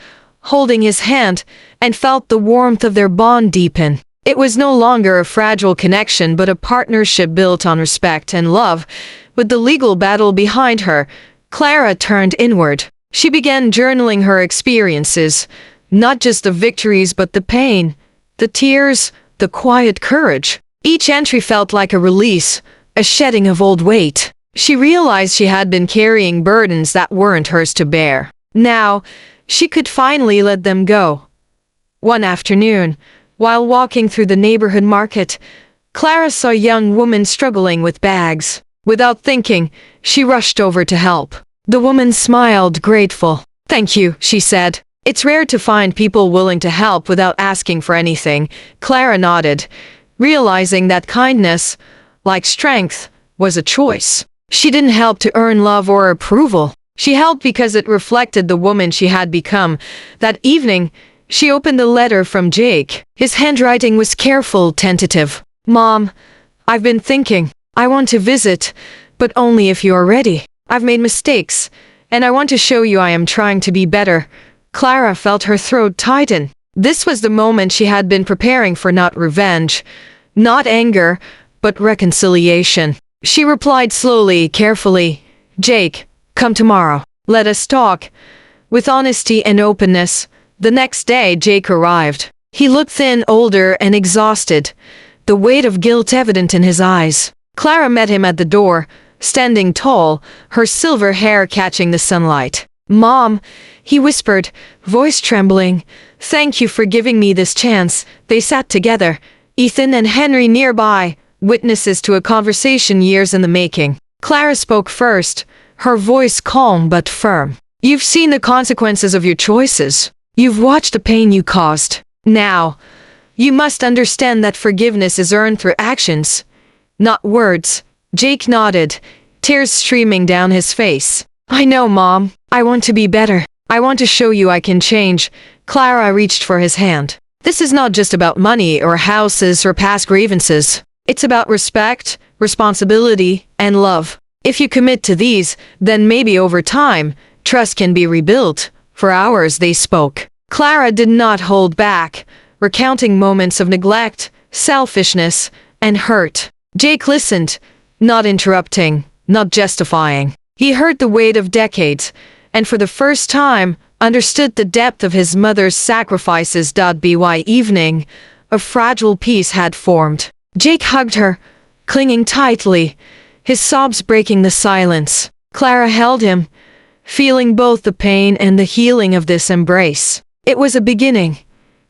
holding his hand, and felt the warmth of their bond deepen. It was no longer a fragile connection but a partnership built on respect and love. With the legal battle behind her, Clara turned inward. She began journaling her experiences, not just the victories but the pain, the tears, the quiet courage. Each entry felt like a release, a shedding of old weight. She realized she had been carrying burdens that weren't hers to bear. Now, she could finally let them go. One afternoon, while walking through the neighborhood market, Clara saw a young woman struggling with bags. Without thinking, she rushed over to help. The woman smiled, grateful. "Thank you," she said. "It's rare to find people willing to help without asking for anything." Clara nodded, realizing that kindness, like strength, was a choice. She didn't help to earn love or approval. She helped because it reflected the woman she had become. That evening, she opened a letter from Jake. His handwriting was careful, tentative. "Mom, I've been thinking. I want to visit, but only if you're ready. I've made mistakes, and I want to show you I am trying to be better." Clara felt her throat tighten. This was the moment she had been preparing for, not revenge, not anger, but reconciliation. She replied slowly, carefully, "Jake, come tomorrow. Let us talk." With honesty and openness, the next day Jake arrived. He looked thin, older, and exhausted, the weight of guilt evident in his eyes. Clara met him at the door, standing tall, her silver hair catching the sunlight. "Mom," he whispered, voice trembling, "thank you for giving me this chance." They sat together, Ethan and Henry nearby, witnesses to a conversation years in the making. Clara spoke first, her voice calm but firm. "You've seen the consequences of your choices. You've watched the pain you caused. Now, you must understand that forgiveness is earned through actions, not words." Jake nodded, tears streaming down his face. "I know, Mom. I want to be better. I want to show you I can change." Clara reached for his hand. "This is not just about money or houses or past grievances. It's about respect, responsibility, and love. If you commit to these, then maybe over time, trust can be rebuilt." For hours they spoke. Clara did not hold back, recounting moments of neglect, selfishness, and hurt. Jake listened, not interrupting, not justifying. He heard the weight of decades, and for the first time, understood the depth of his mother's sacrifices. By evening, a fragile peace had formed. Jake hugged her, clinging tightly, his sobs breaking the silence. Clara held him, feeling both the pain and the healing of this embrace. It was a beginning,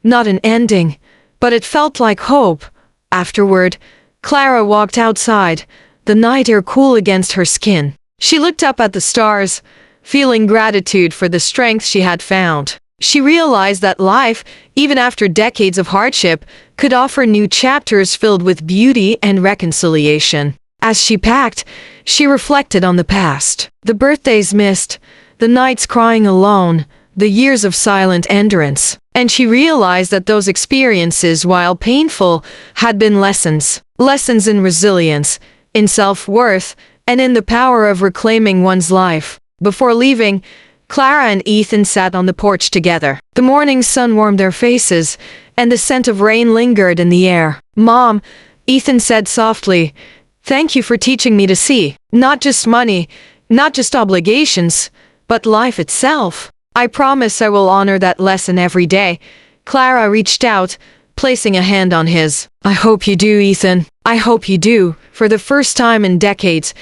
not an ending, but it felt like hope. Afterward, Clara walked outside, the night air cool against her skin. She looked up at the stars, feeling gratitude for the strength she had found. She realized that life, even after decades of hardship, could offer new chapters filled with beauty and reconciliation. As she packed, she reflected on the past. The birthdays missed, the nights crying alone, the years of silent endurance. And she realized that those experiences, while painful, had been lessons. Lessons in resilience, in self-worth, and in the power of reclaiming one's life. Before leaving, Clara and Ethan sat on the porch together. The morning sun warmed their faces, and the scent of rain lingered in the air. "Mom," Ethan said softly, "thank you for teaching me to see, not just money, not just obligations, but life itself. I promise I will honor that lesson every day." Clara reached out, placing a hand on his. "I hope you do, Ethan. I hope you do." For the first time in decades,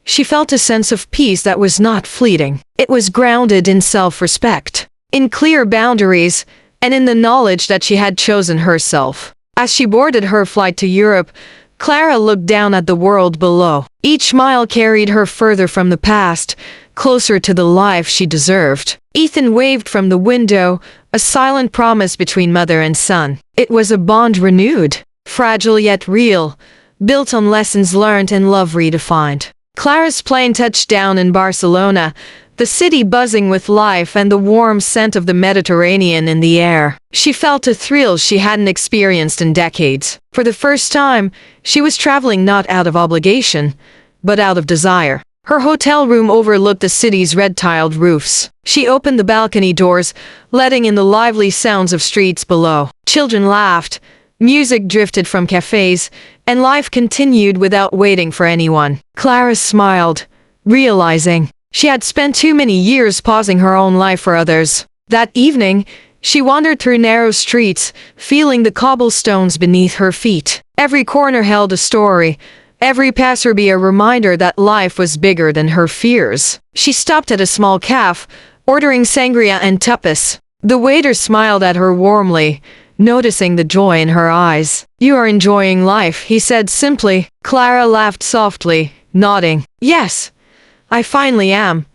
she felt a sense of peace that was not fleeting. It was grounded in self-respect, in clear boundaries, and in the knowledge that she had chosen herself. As she boarded her flight to Europe, Clara looked down at the world below. Each mile carried her further from the past, closer to the life she deserved. Ethan waved from the window, a silent promise between mother and son. It was a bond renewed, fragile yet real, built on lessons learned and love redefined. Clara's plane touched down in Barcelona, the city buzzing with life and the warm scent of the Mediterranean in the air. She felt a thrill she hadn't experienced in decades. For the first time, she was traveling not out of obligation, but out of desire. Her hotel room overlooked the city's red-tiled roofs. She opened the balcony doors, letting in the lively sounds of streets below. Children laughed, music drifted from cafes, and life continued without waiting for anyone. Clara smiled, realizing she had spent too many years pausing her own life for others. That evening, she wandered through narrow streets, feeling the cobblestones beneath her feet. Every corner held a story, every passerby a reminder that life was bigger than her fears. She stopped at a small cafe, ordering sangria and tapas. The waiter smiled at her warmly, noticing the joy in her eyes. "You are enjoying life," he said simply. Clara laughed softly, nodding. "Yes, I finally am."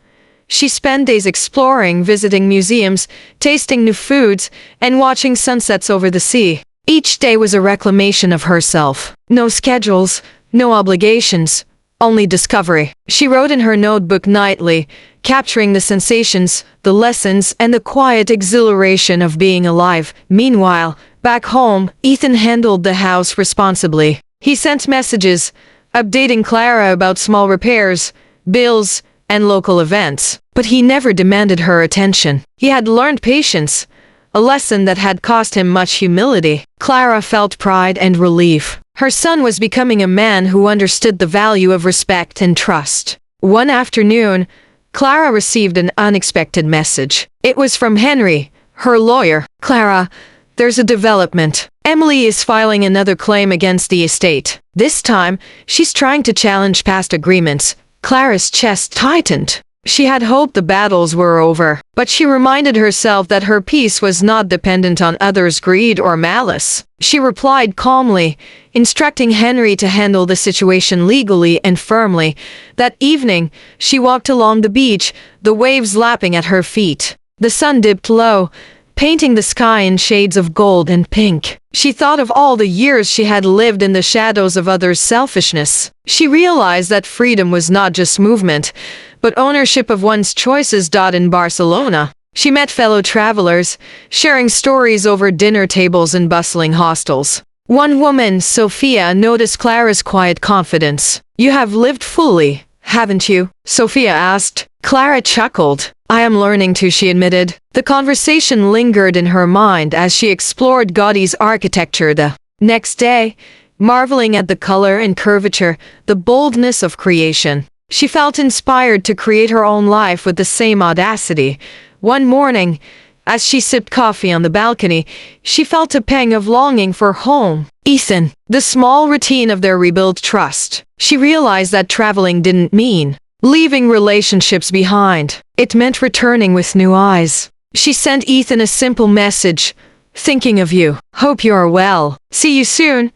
She spent days exploring, visiting museums, tasting new foods, and watching sunsets over the sea. Each day was a reclamation of herself. No schedules, no obligations, only discovery. She wrote in her notebook nightly, capturing the sensations, the lessons, and the quiet exhilaration of being alive. Meanwhile, back home, Ethan handled the house responsibly. He sent messages, updating Clara about small repairs, bills, and local events. But he never demanded her attention. He had learned patience, a lesson that had cost him much humility. Clara felt pride and relief. Her son was becoming a man who understood the value of respect and trust. One afternoon, Clara received an unexpected message. It was from Henry, her lawyer. "Clara, there's a development. Emily is filing another claim against the estate. This time, she's trying to challenge past agreements, Clara's chest tightened. She had hoped the battles were over, but she reminded herself that her peace was not dependent on others' greed or malice. She replied calmly, instructing Henry to handle the situation legally and firmly. That evening, she walked along the beach, the waves lapping at her feet. The sun dipped low, painting the sky in shades of gold and pink. She thought of all the years she had lived in the shadows of others' selfishness. She realized that freedom was not just movement, but ownership of one's choices. In Barcelona, she met fellow travelers, sharing stories over dinner tables in bustling hostels. One woman, Sophia, noticed Clara's quiet confidence. "You have lived fully, haven't you?" Sophia asked. Clara chuckled. "I am learning to," she admitted. The conversation lingered in her mind as she explored Gaudi's architecture the next day, marveling at the color and curvature, the boldness of creation. She felt inspired to create her own life with the same audacity. One morning, as she sipped coffee on the balcony, she felt a pang of longing for home. Ethan, the small routine of their rebuilt trust. She realized that traveling didn't mean leaving relationships behind. It meant returning with new eyes. She sent Ethan a simple message. "Thinking of you. Hope you are well. See you soon."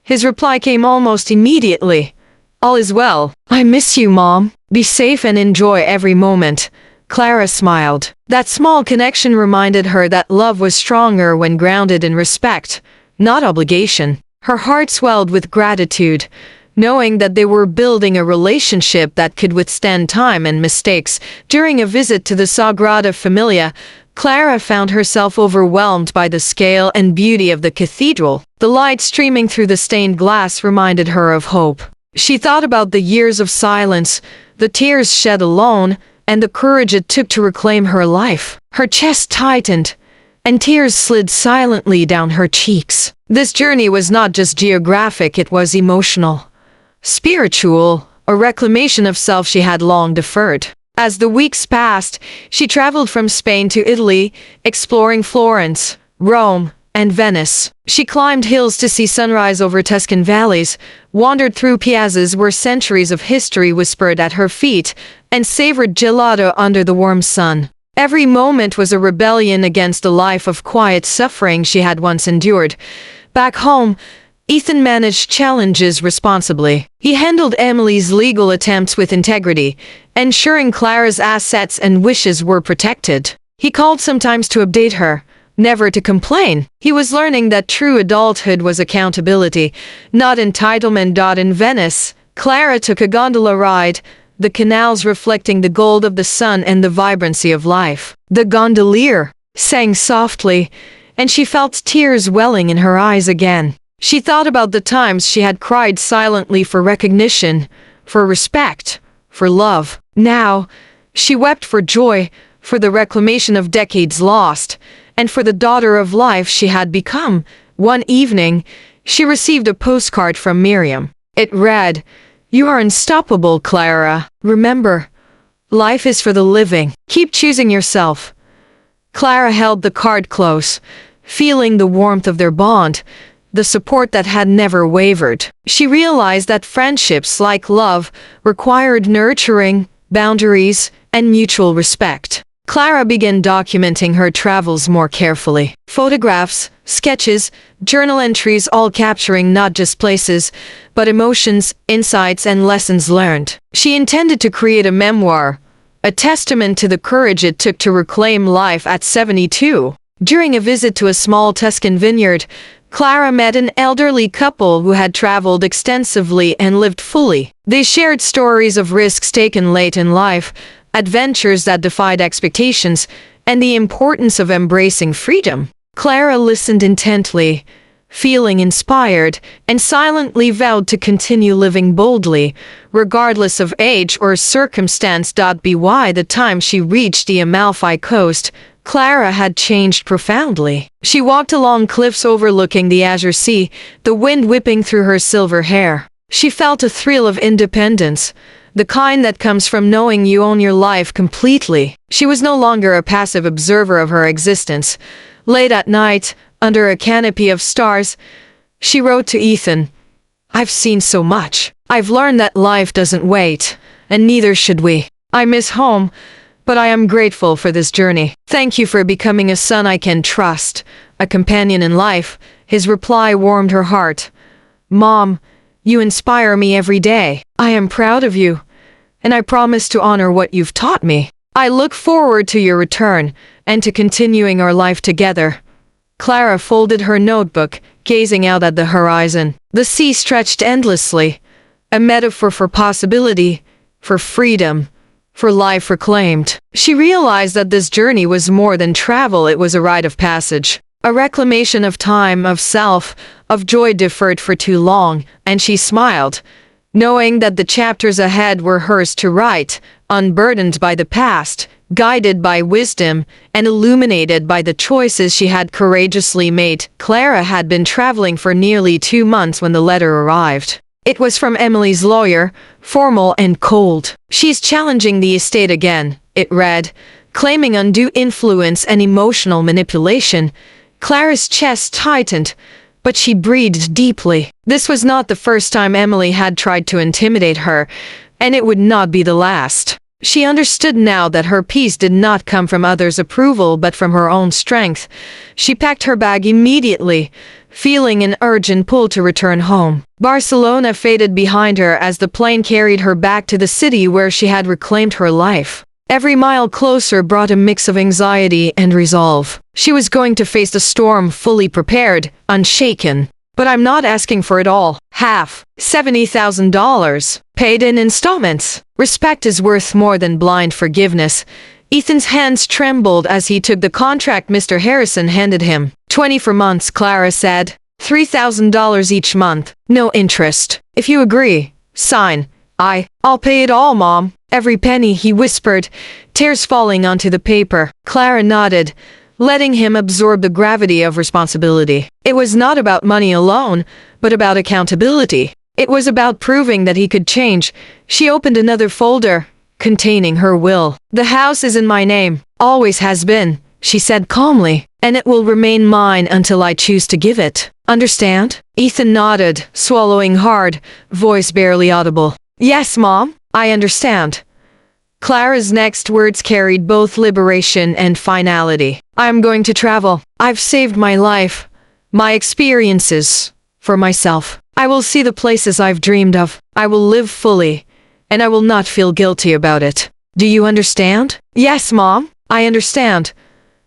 His reply came almost immediately. "All is well. I miss you, Mom. Be safe and enjoy every moment." Clara smiled. That small connection reminded her that love was stronger when grounded in respect, not obligation. Her heart swelled with gratitude, knowing that they were building a relationship that could withstand time and mistakes. During a visit to the Sagrada Familia, Clara found herself overwhelmed by the scale and beauty of the cathedral. The light streaming through the stained glass reminded her of hope. She thought about the years of silence, the tears shed alone, and the courage it took to reclaim her life. Her chest tightened, and tears slid silently down her cheeks. This journey was not just geographic, it was emotional, spiritual, a reclamation of self she had long deferred. As the weeks passed, she traveled from Spain to Italy, exploring Florence, Rome, and Venice. She climbed hills to see sunrise over Tuscan valleys, wandered through piazzas where centuries of history whispered at her feet, and savored gelato under the warm sun. Every moment was a rebellion against the life of quiet suffering she had once endured. Back home, Ethan managed challenges responsibly. He handled Emily's legal attempts with integrity, ensuring Clara's assets and wishes were protected. He called sometimes to update her, never to complain. He was learning that true adulthood was accountability, not entitlement. In Venice, Clara took a gondola ride, the canals reflecting the gold of the sun and the vibrancy of life. The gondolier sang softly, and she felt tears welling in her eyes again. She thought about the times she had cried silently for recognition, for respect, for love. Now, she wept for joy, for the reclamation of decades lost, and for the daughter of life she had become. One evening, she received a postcard from Miriam. It read, "You are unstoppable, Clara. Remember, life is for the living. Keep choosing yourself." Clara held the card close, feeling the warmth of their bond, the support that had never wavered. She realized that friendships, like love, required nurturing, boundaries, and mutual respect. Clara began documenting her travels more carefully. Photographs, sketches, journal entries, all capturing not just places, but emotions, insights, and lessons learned. She intended to create a memoir, a testament to the courage it took to reclaim life at 72. During a visit to a small Tuscan vineyard, Clara met an elderly couple who had traveled extensively and lived fully. They shared stories of risks taken late in life, adventures that defied expectations, and the importance of embracing freedom. Clara listened intently, feeling inspired, and silently vowed to continue living boldly, regardless of age or circumstance. By the time she reached the Amalfi Coast, Clara had changed profoundly. She walked along cliffs overlooking the azure sea, the wind whipping through her silver hair. She felt a thrill of independence, the kind that comes from knowing you own your life completely. She was no longer a passive observer of her existence. Late at night, under a canopy of stars, she wrote to Ethan, "I've seen so much. I've learned that life doesn't wait, and neither should we. I miss home, but I am grateful for this journey. Thank you for becoming a son I can trust, a companion in life." His reply warmed her heart. "Mom, you inspire me every day. I am proud of you, and I promise to honor what you've taught me. I look forward to your return and to continuing our life together." Clara folded her notebook, gazing out at the horizon. The sea stretched endlessly, a metaphor for possibility, for freedom, for life reclaimed. She realized that this journey was more than travel, it was a rite of passage. A reclamation of time, of self, of joy deferred for too long, and she smiled, knowing that the chapters ahead were hers to write, unburdened by the past, guided by wisdom, and illuminated by the choices she had courageously made. Clara had been traveling for nearly 2 months when the letter arrived. It was from Emily's lawyer, formal and cold. "She's challenging the estate again," it read, claiming undue influence and emotional manipulation. Clara's chest tightened, but she breathed deeply. This was not the first time Emily had tried to intimidate her, and it would not be the last. She understood now that her peace did not come from others' approval but from her own strength. She packed her bag immediately, feeling an urgent pull to return home. Barcelona faded behind her as the plane carried her back to the city where she had reclaimed her life. Every mile closer brought a mix of anxiety and resolve. She was going to face the storm fully prepared, unshaken. "But I'm not asking for it all. Half, $70,000, paid in installments. Respect is worth more than blind forgiveness." Ethan's hands trembled as he took the contract Mr. Harrison handed him. 20 for months, Clara said. $3,000 each month. No interest. "If you agree, sign. I'll pay it all, Mom." "Every penny," he whispered, tears falling onto the paper. Clara nodded, letting him absorb the gravity of responsibility. It was not about money alone, but about accountability. It was about proving that he could change. She opened another folder, containing her will. "The house is in my name, always has been," she said calmly, "and it will remain mine until I choose to give it. Understand?" Ethan nodded, swallowing hard, voice barely audible. "Yes, Mom, I understand." Clara's next words carried both liberation and finality. "I'm going to travel. I've saved my life, my experiences, for myself. I will see the places I've dreamed of. I will live fully, and I will not feel guilty about it. Do you understand?" "Yes, Mom, I understand,"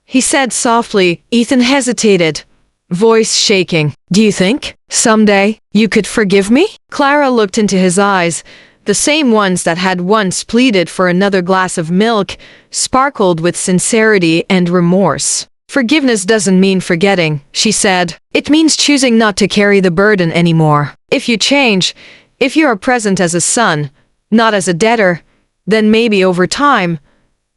he said softly. Ethan hesitated, voice shaking. "Do you think, someday, you could forgive me?" Clara looked into his eyes. The same ones that had once pleaded for another glass of milk sparkled with sincerity and remorse. "Forgiveness doesn't mean forgetting," she said. "It means choosing not to carry the burden anymore. If you change, if you are present as a son, not as a debtor, then maybe over time,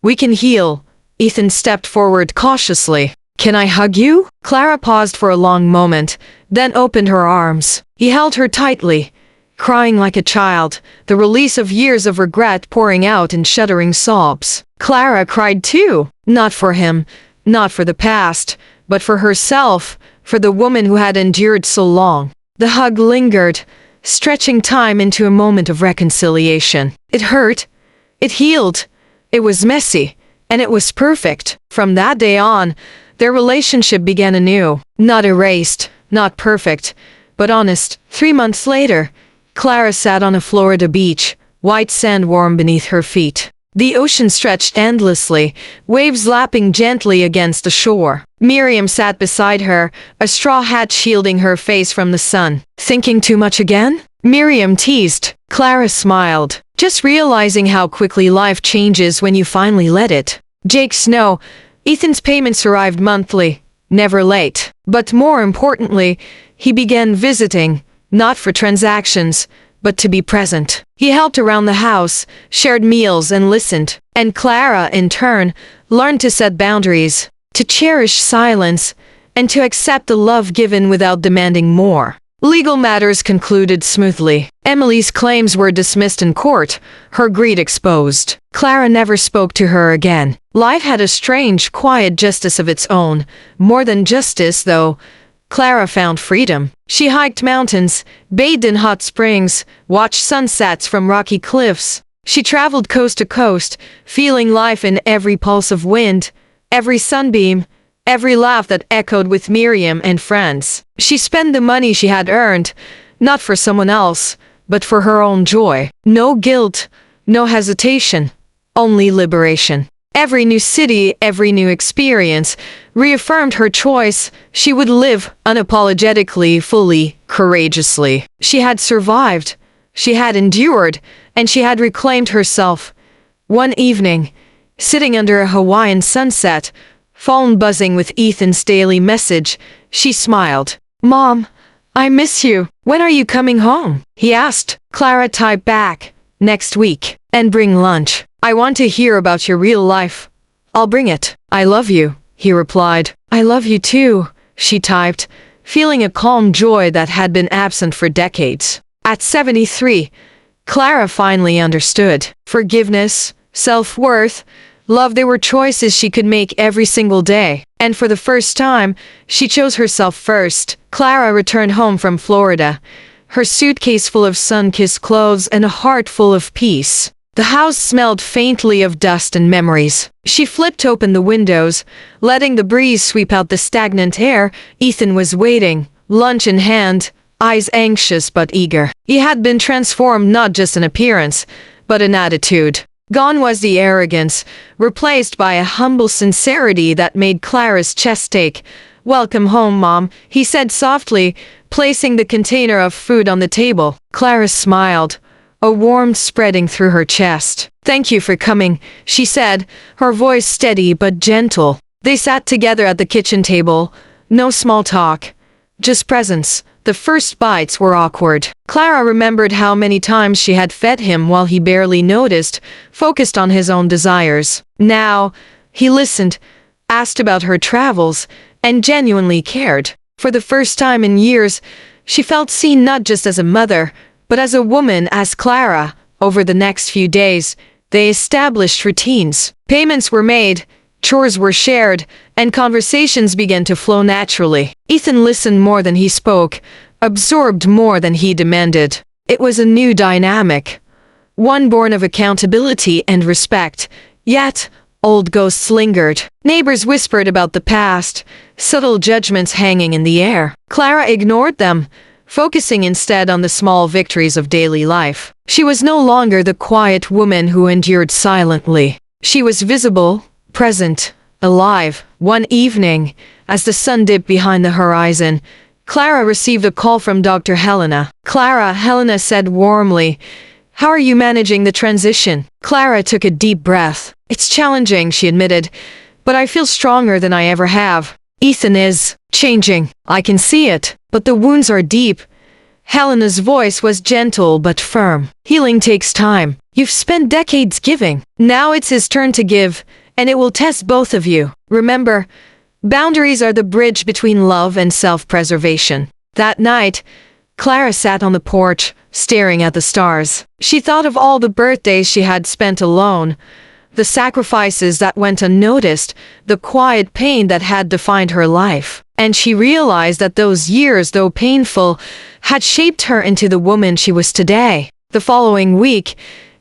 we can heal." Ethan stepped forward cautiously. "Can I hug you?" Clara paused for a long moment, then opened her arms. He held her tightly, crying like a child, the release of years of regret pouring out in shuddering sobs. Clara cried too, not for him, not for the past, but for herself, for the woman who had endured so long. The hug lingered, stretching time into a moment of reconciliation. It hurt, it healed, it was messy, and it was perfect. From that day on, their relationship began anew, not erased, not perfect, but honest. 3 months later, Clara sat on a Florida beach, white sand warm beneath her feet. The ocean stretched endlessly, waves lapping gently against the shore. Miriam sat beside her, a straw hat shielding her face from the sun. "Thinking too much again?" Miriam teased. Clara smiled, just realizing how quickly life changes when you finally let it. Jake Snow, Ethan's payments arrived monthly, never late. But more importantly, he began visiting, not for transactions, but to be present. He helped around the house, shared meals and listened. And Clara, in turn, learned to set boundaries, to cherish silence, and to accept the love given without demanding more. Legal matters concluded smoothly. Emily's claims were dismissed in court, her greed exposed. Clara never spoke to her again. Life had a strange, quiet justice of its own. More than justice, though, Clara found freedom. She hiked mountains, bathed in hot springs, watched sunsets from rocky cliffs, She traveled coast to coast, feeling life in every pulse of wind, every sunbeam, every laugh that echoed with Miriam and friends. She spent the money she had earned, not for someone else, but for her own joy. No guilt, no hesitation, only liberation. Every new city, every new experience reaffirmed her choice. She would live unapologetically, fully, courageously. She had survived, she had endured, and she had reclaimed herself. One evening, sitting under a Hawaiian sunset, phone buzzing with Ethan's daily message, she smiled. "Mom, I miss you. When are you coming home?" he asked. Clara typed back, "Next week. And bring lunch. I want to hear about your real life." "I'll bring it. I love you," he replied. "I love you too," she typed, feeling a calm joy that had been absent for decades. At 73, Clara finally understood. Forgiveness, self-worth, love, they were choices she could make every single day. And for the first time, she chose herself first. Clara returned home from Florida, her suitcase full of sun-kissed clothes and a heart full of peace. The house smelled faintly of dust and memories. She flipped open the windows, letting the breeze sweep out the stagnant air. Ethan was waiting, lunch in hand, eyes anxious but eager. He had been transformed not just in appearance, but in attitude. Gone was the arrogance, replaced by a humble sincerity that made Clara's chest ache. "Welcome home, Mom," he said softly, placing the container of food on the table. Clara smiled, a warmth spreading through her chest. "Thank you for coming," she said, her voice steady but gentle. They sat together at the kitchen table. No small talk, just presence. The first bites were awkward. Clara remembered how many times she had fed him while he barely noticed, focused on his own desires. Now, he listened, asked about her travels, and genuinely cared. For the first time in years, she felt seen not just as a mother, but as a woman. As Clara. Over the next few days, they established routines. Payments were made, chores were shared, and conversations began to flow naturally. Ethan listened more than he spoke, absorbed more than he demanded. It was a new dynamic, one born of accountability and respect. Yet, old ghosts lingered. Neighbors whispered about the past, subtle judgments hanging in the air. Clara ignored them, focusing instead on the small victories of daily life. She was no longer the quiet woman who endured silently. She was visible, present, alive. One evening, as the sun dipped behind the horizon, Clara received a call from Dr. Helena. "Clara," Helena said warmly, "how are you managing the transition?" Clara took a deep breath. "It's challenging," she admitted, "but I feel stronger than I ever have. Ethan is changing. I can see it, but the wounds are deep." Helena's voice was gentle but firm. "Healing takes time. You've spent decades giving. Now it's his turn to give, and it will test both of you. Remember, boundaries are the bridge between love and self-preservation." That night, Clara sat on the porch, staring at the stars. She thought of all the birthdays she had spent alone, the sacrifices that went unnoticed, the quiet pain that had defined her life. And she realized that those years, though painful, had shaped her into the woman she was today. The following week,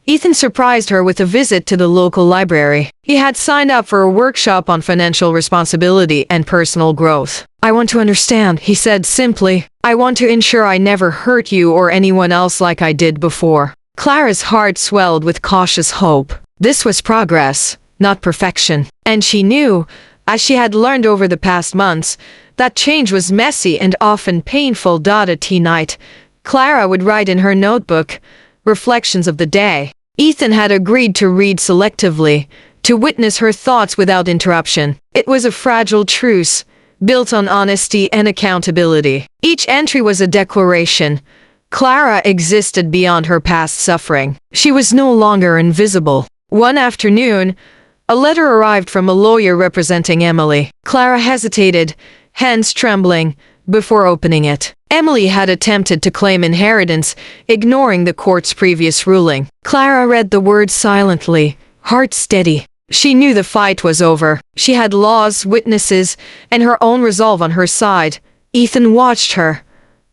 Ethan surprised her with a visit to the local library. He had signed up for a workshop on financial responsibility and personal growth. "I want to understand," he said simply. "I want to ensure I never hurt you or anyone else like I did before." Clara's heart swelled with cautious hope. This was progress, not perfection. And she knew, as she had learned over the past months, that change was messy and often painful. At tea night, Clara would write in her notebook reflections of the day. Ethan had agreed to read selectively, to witness her thoughts without interruption. It was a fragile truce, built on honesty and accountability. Each entry was a declaration. Clara existed beyond her past suffering. She was no longer invisible. One afternoon, a letter arrived from a lawyer representing Emily. Clara hesitated, hands trembling, before opening it. Emily had attempted to claim inheritance, ignoring the court's previous ruling. Clara read the words silently, heart steady. She knew the fight was over. She had laws, witnesses, and her own resolve on her side. Ethan watched her,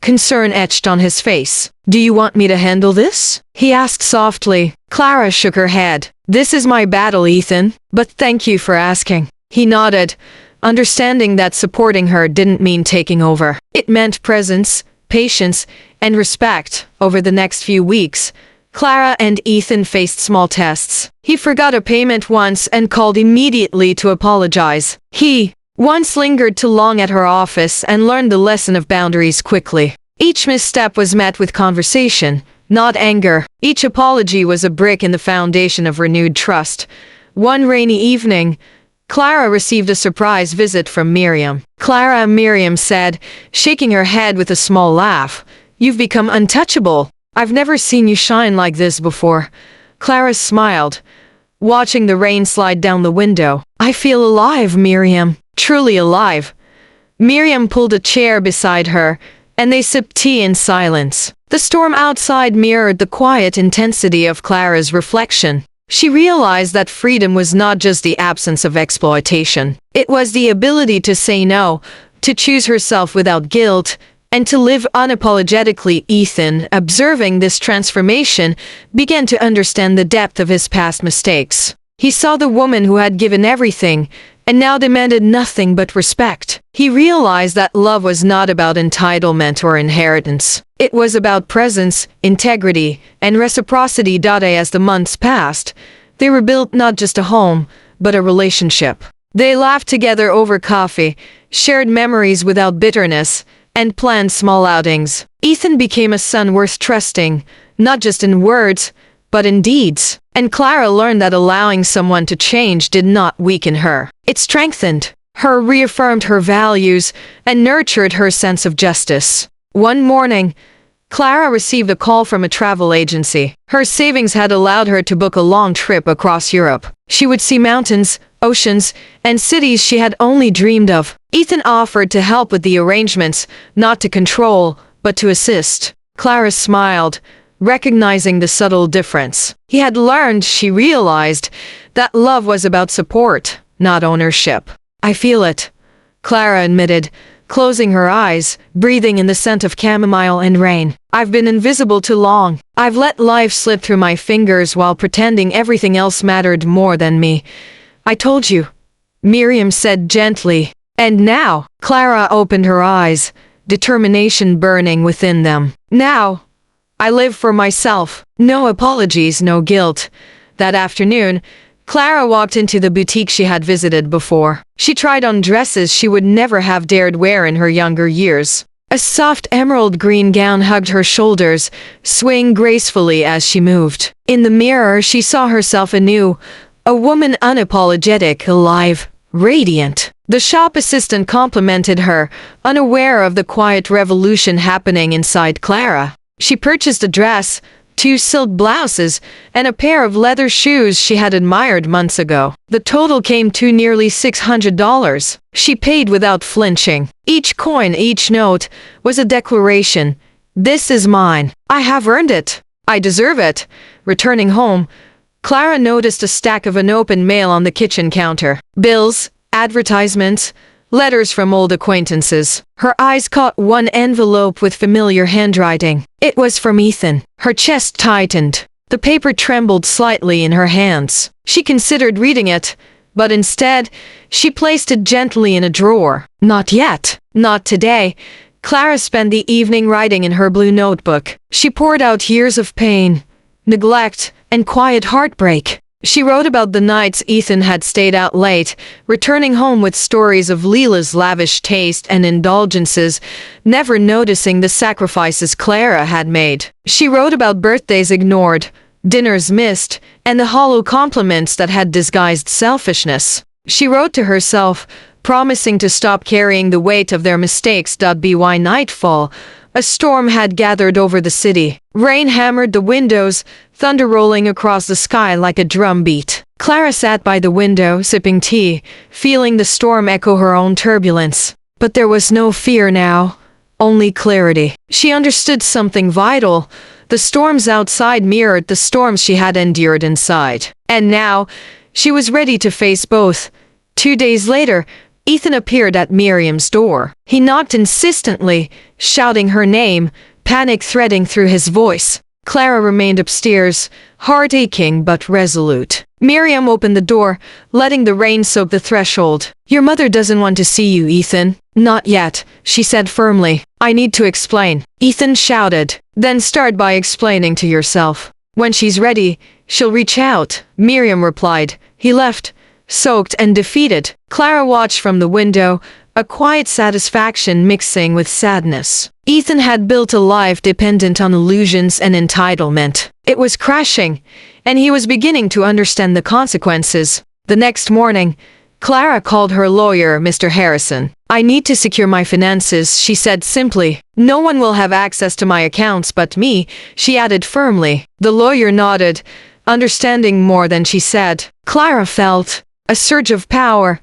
concern etched on his face. "Do you want me to handle this?" he asked softly. Clara shook her head. "This is my battle, Ethan, but thank you for asking." He nodded, understanding that supporting her didn't mean taking over. It meant presence, patience, and respect. Over the next few weeks, Clara and Ethan faced small tests. He forgot a payment once and called immediately to apologize. He once lingered too long at her office and learned the lesson of boundaries quickly. Each misstep was met with conversation, not anger. Each apology was a brick in the foundation of renewed trust. One rainy evening, Clara received a surprise visit from Miriam. Miriam said, shaking her head with a small laugh, "You've become untouchable. I've never seen you shine like this before." Clara smiled, watching the rain slide down the window. "I feel alive, Miriam. Truly alive." Miriam pulled a chair beside her, and they sipped tea in silence. The storm outside mirrored the quiet intensity of Clara's reflection. She realized that freedom was not just the absence of exploitation. It was the ability to say no, to choose herself without guilt, and to live unapologetically. Ethan, observing this transformation, began to understand the depth of his past mistakes. He saw the woman who had given everything, and now demanded nothing but respect. He realized that love was not about entitlement or inheritance. It was about presence, integrity, and reciprocity. As the months passed, they rebuilt not just a home, but a relationship. They laughed together over coffee, shared memories without bitterness, and planned small outings. Ethan became a son worth trusting, not just in words, but in deeds. And Clara learned that allowing someone to change did not weaken her. It strengthened her, reaffirmed her values, and nurtured her sense of justice. One morning, Clara received a call from a travel agency. Her savings had allowed her to book a long trip across Europe. She would see mountains, oceans, and cities she had only dreamed of. Ethan offered to help with the arrangements, not to control, but to assist. Clara smiled, recognizing the subtle difference. He had learned, she realized, that love was about support, not ownership. "I feel it," Clara admitted, closing her eyes, breathing in the scent of chamomile and rain. "I've been invisible too long. I've let life slip through my fingers while pretending everything else mattered more than me. I told you," Miriam said gently. And now, Clara opened her eyes, determination burning within them. "Now, I live for myself. No apologies, no guilt." That afternoon, Clara walked into the boutique she had visited before. She tried on dresses she would never have dared wear in her younger years. A soft emerald green gown hugged her shoulders, swaying gracefully as she moved. In the mirror, she saw herself anew, a woman unapologetic, alive, radiant. The shop assistant complimented her, unaware of the quiet revolution happening inside Clara. She purchased a dress, 2 silk blouses, and a pair of leather shoes she had admired months ago. The total came to nearly $600. She paid without flinching. Each coin, each note, was a declaration. "This is mine. I have earned it. I deserve it." Returning home, Clara noticed a stack of unopened mail on the kitchen counter. Bills, advertisements, letters from old acquaintances. Her eyes caught one envelope with familiar handwriting. It was from Ethan. Her chest tightened. The paper trembled slightly in her hands. She considered reading it, but instead, she placed it gently in a drawer. Not yet. Not today. Clara spent the evening writing in her blue notebook. She poured out years of pain, neglect, and quiet heartbreak. She wrote about the nights Ethan had stayed out late, returning home with stories of Leela's lavish taste and indulgences, never noticing the sacrifices Clara had made. She wrote about birthdays ignored, dinners missed, and the hollow compliments that had disguised selfishness. She wrote to herself, promising to stop carrying the weight of their mistakes. By nightfall, a storm had gathered over the city. Rain hammered the windows, thunder rolling across the sky like a drumbeat. Clara sat by the window, sipping tea, feeling the storm echo her own turbulence. But there was no fear now, only clarity. She understood something vital. The storms outside mirrored the storms she had endured inside. And now, she was ready to face both. 2 days later, Ethan appeared at Miriam's door. He knocked insistently, shouting her name, panic threading through his voice. Clara remained upstairs, heart aching but resolute. Miriam opened the door, letting the rain soak the threshold. "Your mother doesn't want to see you, Ethan." "Not yet," she said firmly. "I need to explain." Ethan shouted. "Then start by explaining to yourself. When she's ready, she'll reach out," Miriam replied. He left, soaked and defeated. Clara watched from the window, a quiet satisfaction mixing with sadness. Ethan had built a life dependent on illusions and entitlement. It was crashing, and he was beginning to understand the consequences. The next morning, Clara called her lawyer, Mr. Harrison. "I need to secure my finances," she said simply. "No one will have access to my accounts but me," she added firmly. The lawyer nodded, understanding more than she said. Clara felt a surge of power,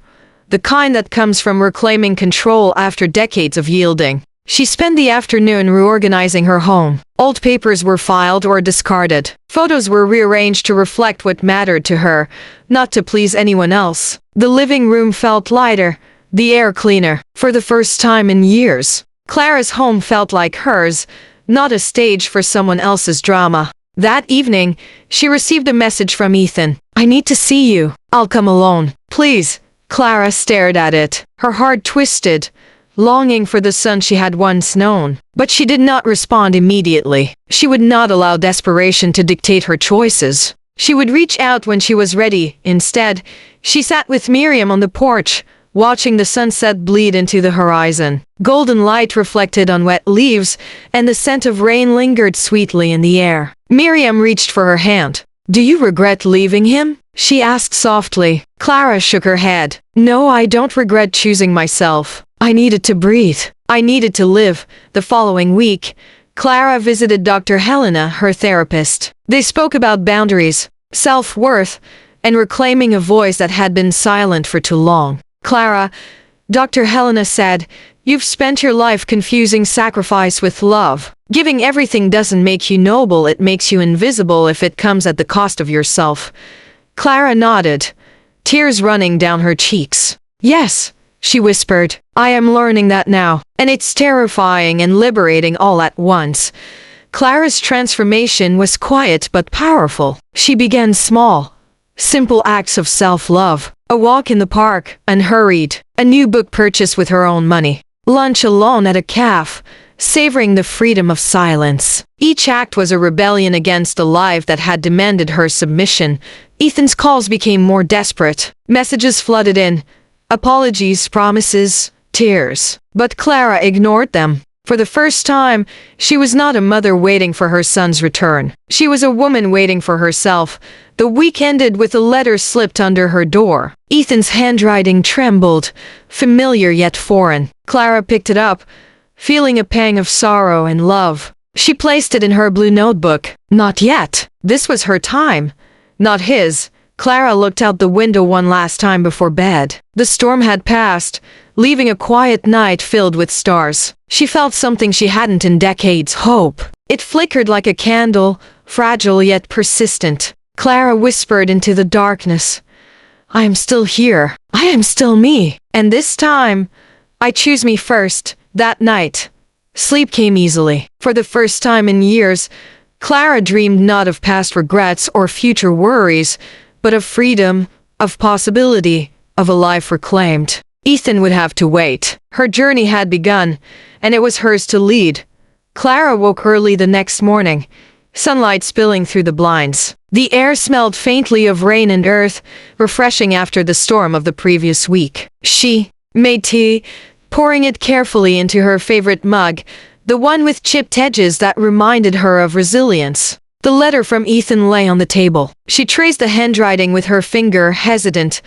the kind that comes from reclaiming control after decades of yielding. She spent the afternoon reorganizing her home. Old papers were filed or discarded. Photos were rearranged to reflect what mattered to her, not to please anyone else. The living room felt lighter, the air cleaner. For the first time in years, Clara's home felt like hers, not a stage for someone else's drama. That evening, she received a message from Ethan. "I need to see you. I'll come alone. Please." Clara stared at it, her heart twisted, longing for the son she had once known. But she did not respond immediately. She would not allow desperation to dictate her choices. She would reach out when she was ready. Instead, she sat with Miriam on the porch, watching the sunset bleed into the horizon. Golden light reflected on wet leaves, and the scent of rain lingered sweetly in the air. Miriam reached for her hand. "Do you regret leaving him?" she asked softly. Clara shook her head. "No, I don't regret choosing myself. I needed to breathe. I needed to live." The following week, Clara visited Dr. Helena, her therapist. They spoke about boundaries, self-worth, and reclaiming a voice that had been silent for too long. "Clara," Dr. Helena said, "you've spent your life confusing sacrifice with love. Giving everything doesn't make you noble, it makes you invisible if it comes at the cost of yourself." Clara nodded, tears running down her cheeks. "Yes," she whispered, "I am learning that now, and it's terrifying and liberating all at once." Clara's transformation was quiet but powerful. She began small, simple acts of self-love. A walk in the park, unhurried. A new book purchased with her own money. Lunch alone at a cafe, savoring the freedom of silence. Each act was a rebellion against a life that had demanded her submission. Ethan's calls became more desperate. Messages flooded in. Apologies, promises, tears. But Clara ignored them. For the first time, she was not a mother waiting for her son's return. She was a woman waiting for herself. The week ended with a letter slipped under her door. Ethan's handwriting trembled, familiar yet foreign. Clara picked it up, feeling a pang of sorrow and love. She placed it in her blue notebook. Not yet. This was her time, not his. Clara looked out the window one last time before bed. The storm had passed, leaving a quiet night filled with stars. She felt something she hadn't in decades: hope. It flickered like a candle, fragile yet persistent. Clara whispered into the darkness, "I am still here. I am still me. And this time, I choose me first." That night, sleep came easily. For the first time in years, Clara dreamed not of past regrets or future worries, but of freedom, of possibility, of a life reclaimed. Ethan would have to wait. Her journey had begun, and it was hers to lead. Clara woke early the next morning, sunlight spilling through the blinds. The air smelled faintly of rain and earth, refreshing after the storm of the previous week. She made tea, pouring it carefully into her favorite mug, the one with chipped edges that reminded her of resilience. The letter from Ethan lay on the table. She traced the handwriting with her finger, hesitant,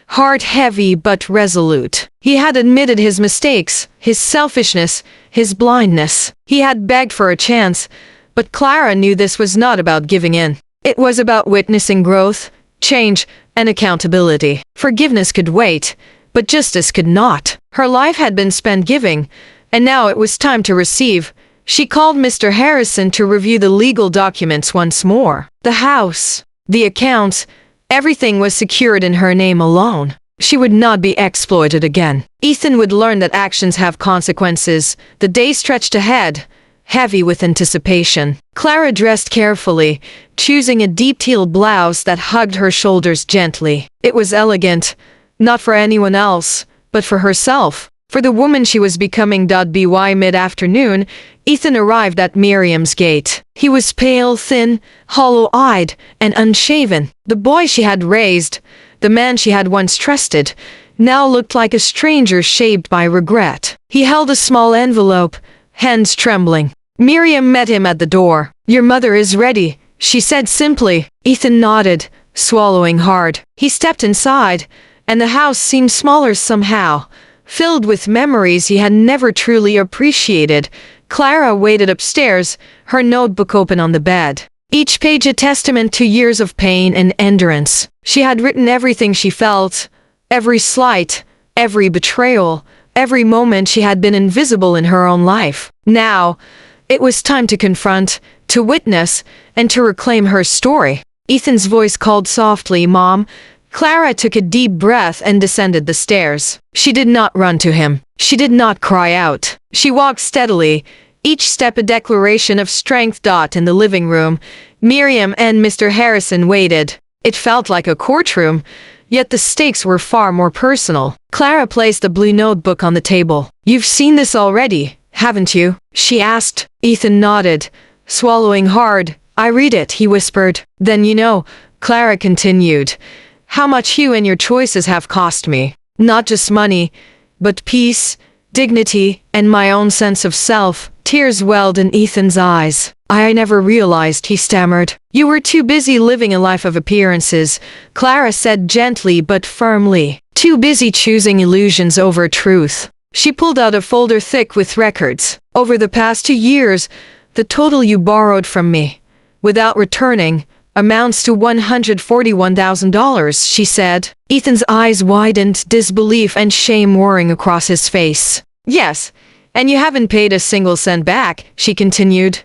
heart heavy but resolute. He had admitted his mistakes, his selfishness, his blindness. He had begged for a chance, but Clara knew this was not about giving in. It was about witnessing growth, change, and accountability. Forgiveness could wait, but justice could not. Her life had been spent giving, and now it was time to receive. She called Mr. Harrison to review the legal documents once more. The house, the accounts, everything was secured in her name alone. She would not be exploited again. Ethan would learn that actions have consequences. The day stretched ahead, heavy with anticipation. Clara dressed carefully, choosing a deep teal blouse that hugged her shoulders gently. It was elegant, not for anyone else, but for herself. For the woman she was becoming. By mid-afternoon, Ethan arrived at Miriam's gate. He was pale, thin, hollow-eyed, and unshaven. The boy she had raised, the man she had once trusted, now looked like a stranger shaped by regret. He held a small envelope, hands trembling. Miriam met him at the door. "Your mother is ready," she said simply. Ethan nodded, swallowing hard. He stepped inside, and the house seemed smaller somehow, filled with memories he had never truly appreciated. Clara waited upstairs, her notebook open on the bed. Each page a testament to years of pain and endurance. She had written everything she felt, every slight, every betrayal, every moment she had been invisible in her own life. Now, it was time to confront, to witness, and to reclaim her story. Ethan's voice called softly, "Mom." Clara took a deep breath and descended the stairs. She did not run to him. She did not cry out. She walked steadily, each step a declaration of strength. In the living room, Miriam and Mr. Harrison waited. It felt like a courtroom, yet the stakes were far more personal. Clara placed a blue notebook on the table. "You've seen this already, haven't you?" she asked. Ethan nodded, swallowing hard. "I read it," he whispered. "Then you know," Clara continued, "how much you and your choices have cost me. Not just money, but peace, dignity, and my own sense of self." Tears welled in Ethan's eyes. I never realized," he stammered. "You were too busy living a life of appearances," Clara said gently but firmly. "Too busy choosing illusions over truth." She pulled out a folder thick with records. "Over the past 2 years, the total you borrowed from me, without returning, amounts to $141,000, she said. Ethan's eyes widened, disbelief and shame warring across his face. "Yes, and you haven't paid a single cent back," she continued.